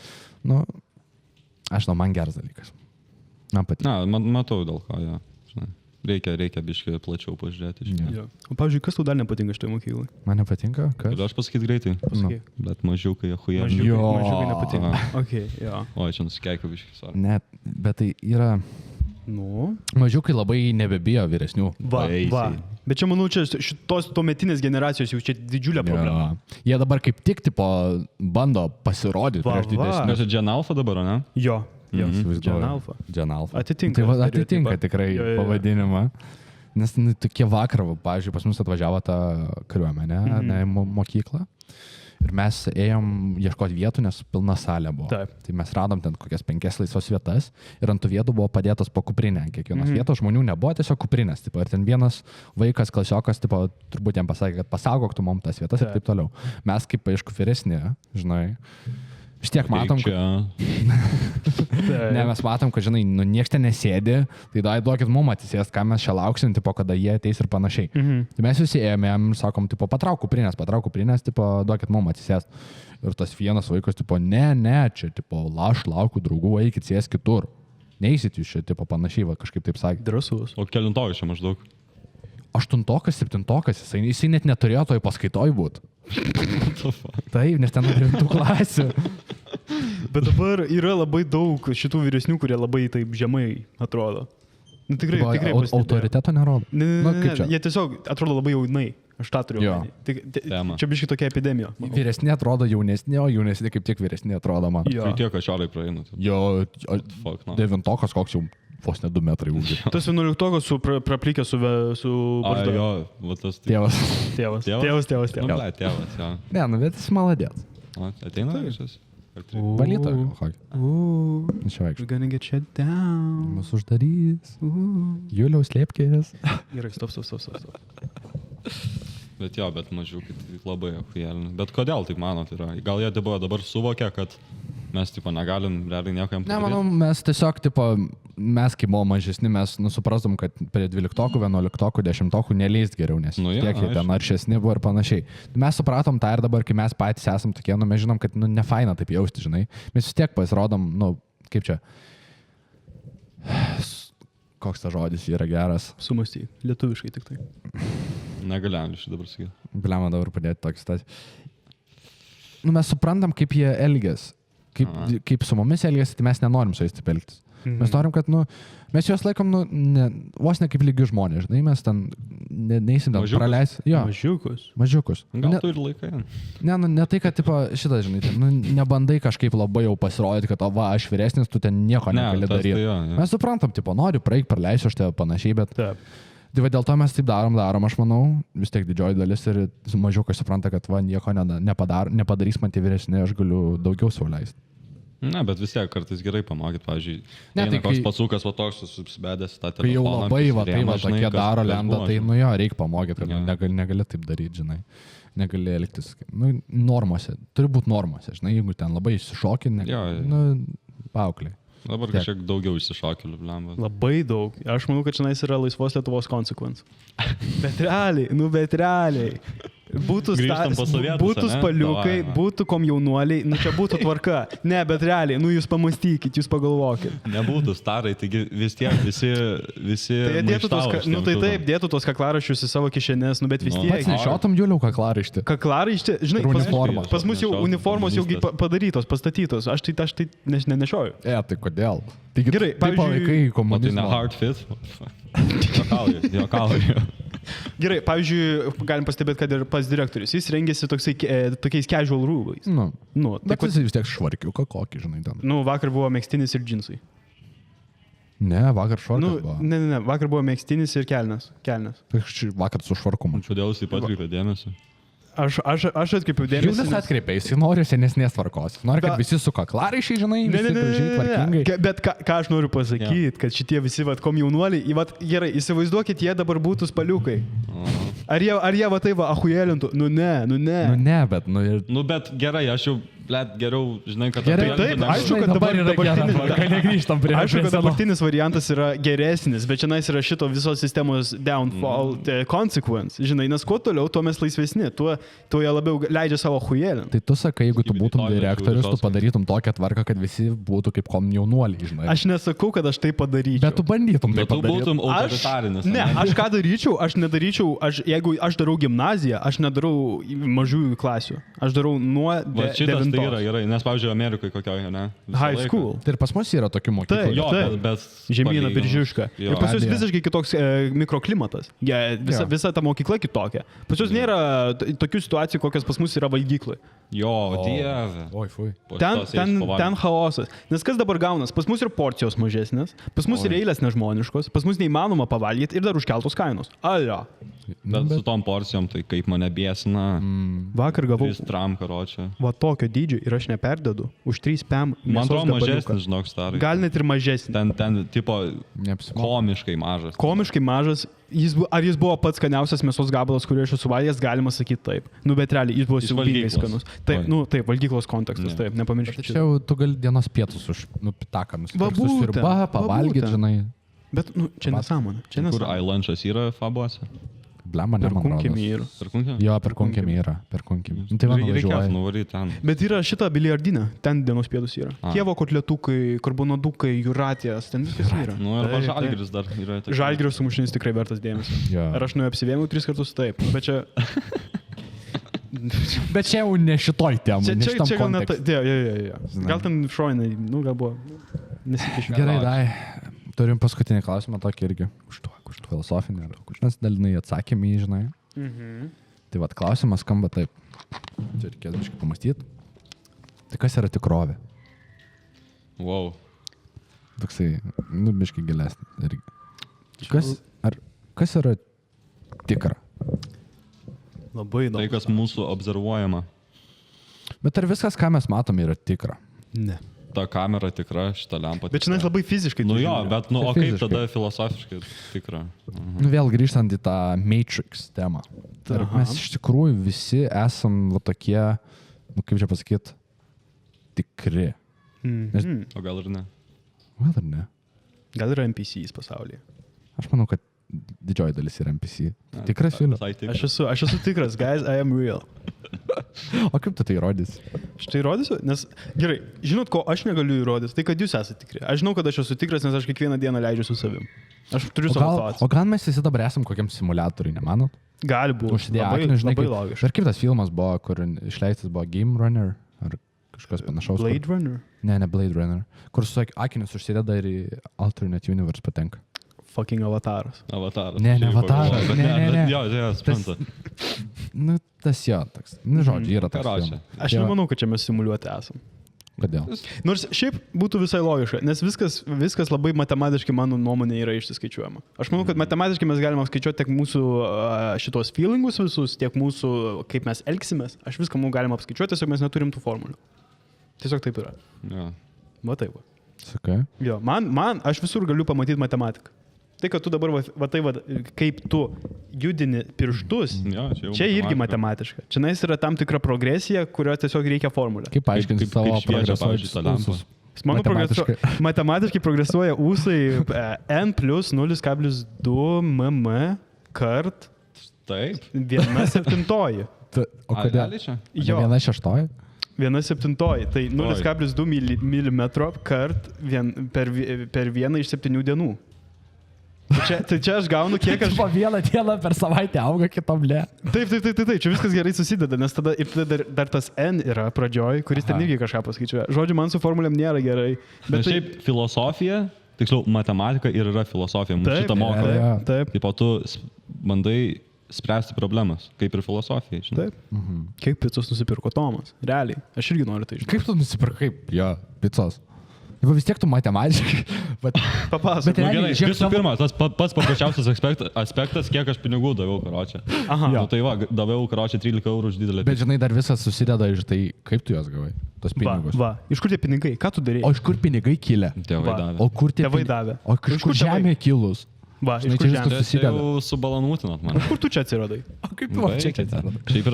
aš žinau, man geras dalykas. Man patinka. Matau dėl ko, žinai. Reikia biškai plačiau pažiūrėti. O pavyzdžiui, kas tau dar nepatinka šitoje mokykloje? Man nepatinka, kas? Galiu aš pasakyti greitai? Pasakyk. Bet mažiukai, achujė. Mažiukai nepatinka. Okay, o, čia nusikeikiu biškai, sorry. Net, bet tai yra... Mažiukai labai nebebijo vyresnių. Va. Bet čia, manau, šitos tuometinės generacijos jau čia didžiulė problema. Jie dabar kaip tik tipo bando pasirodyti prieš didesnį. Nes čia Gen Alpha dabar, ne? Jo. Gen Alpha. Atitinka. Tai atitinka tikrai pavadinimą. Nes tokie vakarą, pavyzdžiui, pas mus atvažiavo ta kariuomenė, mokyklą. Ir mes ėjom ieškoti vietų, nes pilna salė buvo. Taip. Tai mes radom ten kokias 5 laisvas vietas ir ant tų vietų buvo padėtos po kuprinę. Kiekvienos vietos žmonių nebuvo, tiesiog kuprinės. Tipo, ir ten vienas vaikas, klasiokas, tipo, turbūt jam pasakė, kad pasaugok tu mums tas vietas ir taip toliau. Mes kaip, aišku, vyresni, žinai, vis tiek matom, mes matom, kad, žinai, nu, nieks ten nesėdi, tai duokit mum atsisėst, ką mes čia lauksim, tipo, kada jie ateis ir panašiai. Tai mes visi ėmėm, sakom, tipo, patrauk kuprinės, tipo, duokit mum atsisėst. Ir tas vienas vaikas, tipo, ne, čia, tipo, aš laukiu draugų, eikit sės kitur. Neįsit jūs čia, tipo, panašiai, va, kažkaip taip sakė. Drąsus. O kelintokas čia maždaug? 8-okas, 7-okas, jisai net neturėjo toj paskaitoj būti. Taip, nes ten 9 klasių. Bet dabar yra labai daug šitų vyresnių, kurie labai taip žemai atrodo. Nu, tikrai pastebėjau. Autoriteto nerodo. Ne, jie tiesiog atrodo labai jaunai. Aš tą turiu. Čia biškai tokia epidemija. Vyresni atrodo jaunesni, o jaunesni kaip tik vyresni atrodo man. Tai tiek ašarai praeina. Jo, 9-okas koks jau vos ne 2 metrai ūgis. Tas 11-okas praplikė su barzda. Jo, va tas. Tėvas. Tėvas. Nu, ble, tėvas, jo. Ne, nu, bet jis maladėt. Ateina šis. Valyta. Čia vaikščiu. We're gonna get shut down. Mus uždarys. Juliaus slėpkės. Gerai, stop. Bet jo, bet mažiukai labai achujelini. Bet kodėl taip manot yra? Gal jie dabar suvokia, kad mes tipo negalim realiai nieko jam padaryti? Ne, manau, mes tiesiog, tipo, mes kaip buvo mažesni, mes suprastom, kad prie 12-okų, 11-okų, 10-okų neleist geriau, nes tiek jie ten aršesni buvo ir panašiai. Mes supratom tą ir dabar, kai mes patys esam tokie, nu, mes žinom, kad nu, nefaina taip jausti, žinai. Mes vis tiek pasirodom, nu, kaip čia. Koks tas žodis yra geras? Sumąstyk, lietuviškai tik tai. Negaliam iš dabar sakyti. Bliam dabar padėti tokį situaciją. Nu, mes suprantam, kaip jie elgiasi. Kaip su mumis elgiasi, tai mes nenorim su jais taip elgtis. Mes norim, kad, nu, mes juos laikom, nu, vos ne kaip lygių žmonės, žinai, mes ten neįsim ten praleis. Jo. Mažiukus. Gal tu ir laikai? Ne tai, kad, tipo, šitą, žinai, ten, nu, nebandai kažkaip labai jau pasirodyti, kad, o va, aš vyresnis, tu ten nieko negali daryti. Tai jo. Mes suprantam, tipo, noriu praeik, praleisiu aš tave panašiai, bet... Tai va dėl to mes taip darom, aš manau, vis tiek didžioji dalis ir mažiukai supranta, kad va, nieko nepadarys man tie vyresni, aš galiu daugiau sau leisti. Ne, bet vis tiek kartais gerai pamokyti, pavyzdžiui, tai koks pasukas, va toks susibedęs tą telefoną. Kai jau labai, va, tai va, tokie daro lenda, tai, nu jo, reikia pamokyti, kad negali taip daryti, žinai. Negali elgtis, nu, normose, turi būti normose, žinai, jeigu ten labai išsišokė, nu, paauklė. Dabar kažkiek daugiau išsišokėlių, blemba. Labai daug. Aš manau, kad šiandien yra laisvos Lietuvos konsekvens. Bet realiai. Būtų spaliukai, būtų komjaunuoliai, nu čia būtų tvarka. Ne, bet realiai, nu jūs pamastykit, jūs pagalvokit. Nebūtų starai, taigi vis tiek visi tai dėtų nu tai taip, dėtų tos kaklaraiščius į savo kišenės, nu bet vis tiek. Pats nešiotum Juliau kaklaraištį. Kaklaraištį, žinai, pas mus jau uniformos jau padarytos, pastatytos, aš tai nenešioju. Tai kodėl? Taigi, gerai, pavyzdžiui, komunizmo. Tai ne hard fit? Jokauju. Gerai, pavyzdžiui, galim pastebėti, kad ir pas direktorius, jis rengėsi tokiais casual rūbais. Nu, bet jis vis tiek švarkiuką kokį, žinai, ten. Nu, vakar buvo megztinis ir džinsai. Ne, vakar švarkas buvo. Ne, vakar buvo megztinis ir kelnes. Vakar su švarkumu. Kodėl jis taip atkreipė dėmesį? Aš atkreipiau dėmesį. Jūs atkreipė, jis nori senesnės tvarkos. Nori, kad visi su kaklaraiščiai, žinai, visi gražiai tvarkingai. Bet ką aš noriu pasakyti, kad šitie visi komjaunuoliai, gerai, įsivaizduokit, jie dabar būtų spaliukai. Ar jie va tai va achujelintų? Nu ne, bet ir... Nu bet gerai, aš jau, geriau, žinai, kad... Gerai, taip, aišku, kad dabartinis variantas yra geresnis, bet šiandien yra šito visos sistemos downfall consequence. Žinai, nes kuo toliau, tuo mes laisvesni, tuo jie labiau leidžia savo achujelint. Tai tu sakai, jeigu tu būtum direktorius, tu padarytum tokią tvarką, kad visi būtų kaip komjaunuoliai, žinai. Aš nesakau, kad aš tai padaryčiau. Bet tu bandytum tai padaryti. Bet tu būtum autoritarinis. Ne, aš ką daryčiau, aš nedaryčiau, jeigu aš darau gimnaziją, aš nedarau mažųjų klasių. Aš darau nuo 9. Tai yra gerai, nes, pavyzdžiui, Amerikoje kokioje, ne? High school. Tai ir pas mus yra tokių mokyklų. Taip, bet Žemyna Biržiška. Ir pas jūs visiškai kitoks mikroklimatas. Visa ta mokykla kitokia. Pas jūs nėra tokių situacijų, kokios pas mus yra valgyklai. Jo, dieve. Oi, fui. Ten chaosas. Nes kas dabar gaunas? Pas mus ir porcijos mažesnės, pas mus ir eilės nežmoniškos, pas mus neįmanoma pavalgyti ir dar užkeltos kainos. Alio. Bet su tom porcijom, tai kaip mane bėsina. Vakar gavau 3 tram, karočią. va tokio dydžio ir aš neperdedu. Už 3 pem. Man atrodo mažesnis, žinok, starai. Gal net ir mažesnis. Ten tipo, komiškai mažas. Komiškai mažas. Ar jis buvo pats skaniausias mėsos gabalas, kurį aš esu valgęs, galima sakyti taip. Nu, bet realiai, jis buvo siaubingai skanus. Taip, taip, valgyklos kontekstas, taip, nepamirškite. Tačiau tu gali dienos pietus už pitaką nusipirkti. Sirba, pavalgyti, žinai. Bet, nu, čia nesąmonė. Kur iLunchas yra Fabuose? Blema, ne, man rodos. Per Kunkemį? Jo, per Kunkemį yra. Per Kunkemį. Tai man reikės nuvaryti ten. Bet yra šita biliardinė, ten dienos pietus yra. Kievo kotletukai, karbonadukai, juratės, ten viskas yra. Nu, arba žalgiris dar yra. Žalgirio sumušinis tikrai vertas dėmesio. Ar aš nuo apsivėmiau 3 kartus? Taip. Bet čia... Bet čia jau ne šitoj temai. Čia gal net... Gal ten šoinai, nu, gal buvo... Nesikišiu. Gerai, dai. Turim paskutinį klausimą tokį irgi. Už filosofinį. Nes dalinai atsakymai, žinai. Tai vat klausimas skamba taip. Čia reikės biškai pamastyti. Tai kas yra tikrovė? Wow. Toksai, nu, biškai gilesnis irgi. Kas yra tikra? Labai įdomu. Tai, kas mūsų observuojama. Bet ar viskas, ką mes matome, yra tikra? Ne. Ta kamera tikra, šita lempa tikra. Bet čia labai fiziškai. Nu jo, bet, nu, o kaip tada filosofiškai tikra? Nu vėl grįžtant į tą Matrix temą. Ar mes iš tikrųjų visi esam va tokie, nu kaip čia pasakyti, tikri. O gal ir ne? Gal ir ne. Gal yra NPCs pasaulyje. Aš manau, kad didžioji dalis yra NPC. Tikras Julius? Aš esu tikras, guys, I am real. O kaip tu tai įrodysi? Aš tai įrodysiu, nes gerai, žinot, ko aš negaliu įrodyti, tai kad jūs esate tikri. Aš žinau, kad aš esu tikras, nes aš kiekvieną dieną leidžiu su savim. Aš turiu savo situaciją. O gal mes visi dabar esam kokiam simuliatoriui, nemanot? Gali būti. Užsidėję akinius, žinai, logiškai. Ir kaip tas filmas buvo, kur išleistas buvo Game Runner, ar kažkas panašaus. Blade Runner? Ne Blade Runner. Kur su akinius užsideda ir į Alternate Universe patenka. Fucking Avataras. Ne Avataras. Ne. Jo, supranta. Nu, tas jo, toks. Nu, žodžiu, yra toks. Aš nemanau, kad čia mes simuliuoti esam. Kodėl? Nors šiaip būtų visai logiška, nes viskas labai matematiškai, mano nuomonė, yra išsiskaičiuojama. Aš manau, kad matematiškai mes galime skaičiuoti tiek mūsų šitos feelingus visus, tiek mūsų, kaip mes elgsimės. Aš viską mums galime apskaičiuoti, tiesiog mes neturim tų formulių. Tiesiog taip yra. Ja. Va taip. Sakai? Jo, aš visur galiu pamatyti matematiką. Tai, kad tu dabar, kaip tu judini pirštus, čia irgi matematiška. Čia yra tam tikra progresija, kurio tiesiog reikia formulę. Kaip paaiškinti savo progresuojančius ūsus? Mano matematiškai progresuoja ūsai n plus 0,2 mm kart 1/7. O kodėl? Jo. 1/6? 1/7. Tai 0,2 mm kart per 1 iš 7 dienų. Tai čia aš gaunu kiek aš... Po vieną dieną per savaitę auga kitam le. Taip. Čia viskas gerai susideda, nes tada dar tas N yra pradžioj, kuris ten irgi kažką paskaičiuoja. Žodžiu, man su formulėm nėra gerai. Bet šiaip filosofija, tiksliau matematika ir yra filosofija. Mums šitą moko. Taip. Taip, o tu bandai spręsti problemas, kaip ir filosofija. Žinai. Taip. Kiek picos nusipirko Tomas? Realiai. Aš irgi noriu tai žinoti. Kaip tu nusipirkai? Jo, picos. Vis tiek tu matematiškai. Papasakok. Gerai, visų pirma, tas pats paprasčiausias aspektas, kiek aš pinigų daviau karočią. Aha. Nu, tai va, daviau karočią 13 eurų už didelę. Bet žinai, dar visas susideda iš tai, kaip tu juos gavai, tos pinigus. Va. Iš kur tie pinigai? Ką tu darei? O iš kur pinigai kilę? Tėvai davė. O kur tie tėvai davė? O iš kur žemė kilus? Va, iš kur žemė susideda? Jau subalanūtinat man. Kur tu čia atsiradai? O kaip tu čia atsiradai? Šiaip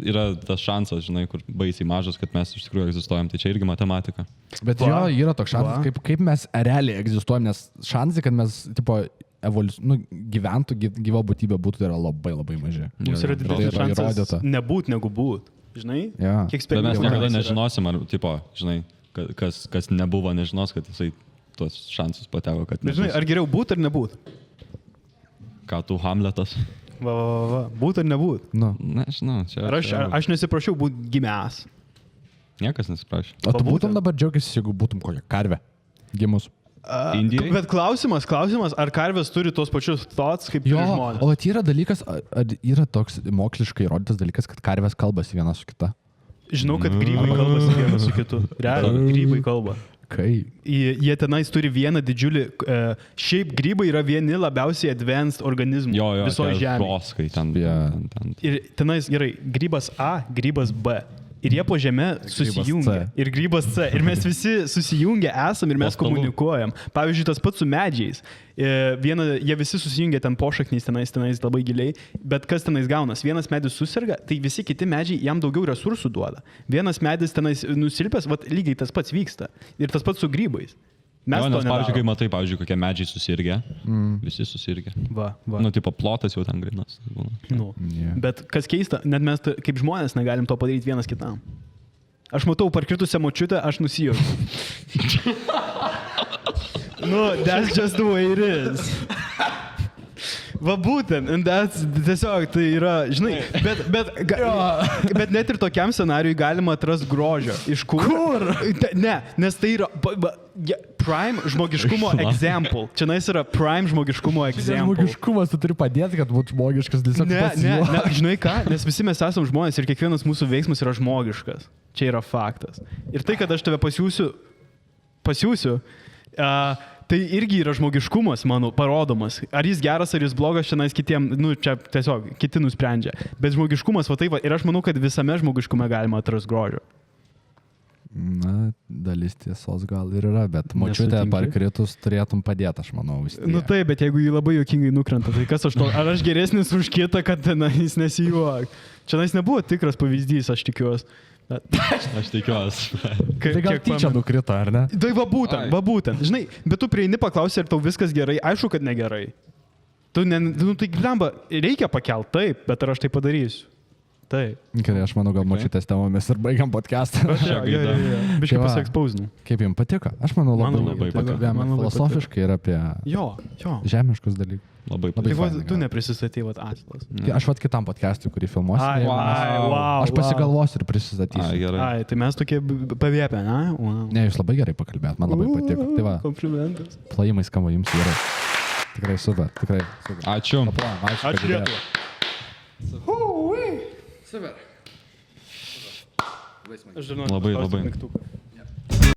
yra tas šansas, žinai, kur baisiai mažas, kad mes iš tikrųjų egzistuojam. Tai čia irgi matematika. Bet jo, yra toks šansas, kaip mes realiai egzistuojam, nes šansai, kad mes, tipo, gyventų, gyva būtybė būtų, tai yra labai labai maži. Mums yra didelis šansas nebūt negu būt. Žinai? Bet mes niekada nežinosim, ar, tipo, žinai, kas nebuvo, nežinos, kad jisai tuos šansus pateko, kad... Bet žinai, ar geriau būt ar nebūt? Ką tu Hamletas? Va. Būt ar nebūt? Nu. Nežinau. Aš nesiprašiau būti gimęs. Niekas nesiprašė. O tu būtum dabar džiaugiasi, jeigu būtum kokią karvę gimus? Indijai? Bet klausimas, ar karvės turi tos pačius thoughts kaip ir žmonės? O yra dalykas, yra toks moksliškai įrodytas dalykas, kad karvės kalbasi viena su kita. Žinau, kad grybai kalbasi vienas su kitu. Realiai, grybai kalba. Kaip? Jie tenais turi vieną didžiulį, šiaip grybai yra vieni labiausiai advanced organizmų visoje žemėje. Žoskai ten. Ir tenais gerai, grybas A, grybas B. Ir jie po žemę susijungia. Ir grybas C. Ir mes visi susijungia esam ir mes komunikuojam. Pavyzdžiui, tas pats su medžiais. Jie visi susijungia ten pošakniais, tenais labai giliai. Bet kas tenais gaunas? Vienas medis susirga, tai visi kiti medžiai jam daugiau resursų duoda. Vienas medis tenais nusilpęs, lygiai tas pats vyksta. Ir tas pats su grybais. Mes nes, pavyzdžiui, kai matai, kokie medžiai susirgia, visi susirgia. Va. Nu, tipo, plotas jau ten grinas. Nu. Yeah. Bet kas keista, net mes kaip žmonės negalim to padaryti vienas kitam. Aš matau parkritusią močiutę, aš nusijuokiu. That's just the way it is. Va būtent, tiesiog tai yra, žinai, bet net ir tokiam scenarijui galima atrasti grožio. Iš kur? Ne, nes tai yra prime žmogiškumo example. Čia yra prime žmogiškumo example. Žmogiškumas tu turi padėti, kad būtų žmogiškas. Ne, žinai ką, nes visi mes esame žmonės ir kiekvienas mūsų veiksmas yra žmogiškas. Čia yra faktas. Ir tai, kad aš tave pasiūsiu, tai irgi yra žmogiškumas, mano, parodomas. Ar jis geras, ar jis blogas, šiandien kitiem, čia tiesiog kiti nusprendžia. Bet žmogiškumas, va taip, ir aš manau, kad visame žmogiškume galima atrasti grožio. Na, dalis tiesos gal ir yra, bet močiutė parkritus turėtum padėti, aš manau. Nu taip, bet jeigu jį labai juokingai nukrenta, tai kas aš to, ar aš geresnis už kitą, kad jis nesijuok. Čia nebuvo tikras pavyzdys, aš tikiuosi. Aš tikiuosi. Tai gal tyčia nukrito, ar ne? Tai va būtent. Žinai, bet tu prieini paklausi, ar tau viskas gerai, aišku, kad negerai. Tai glemba, reikia pakelt, taip, bet ar aš tai padarysiu? Taip. Gerai, aš manau, gal močiutės temomis ir baigiam podcastą. Biškai pasiexpausinu. Kaip jums patiko? Aš manau, labai patiko. Filosofiškai ir apie žemiškus dalykus. Labai patiko. Tai tu neprisistatyvat Atlas. Aš kitam podcastui, kurį filmuosiu. Aš pasigalvosiu ir prisistatysiu. Ai, tai mes tokie paviepę, ne? Ne, jūs labai gerai pakalbėt, man labai patiko. Tai va, komplimentas. Plojimai skamba jums gerai. Tikrai super. Ačiū. Ačiū Lietuva. Super. Aš dar noriu labai. mygtuką.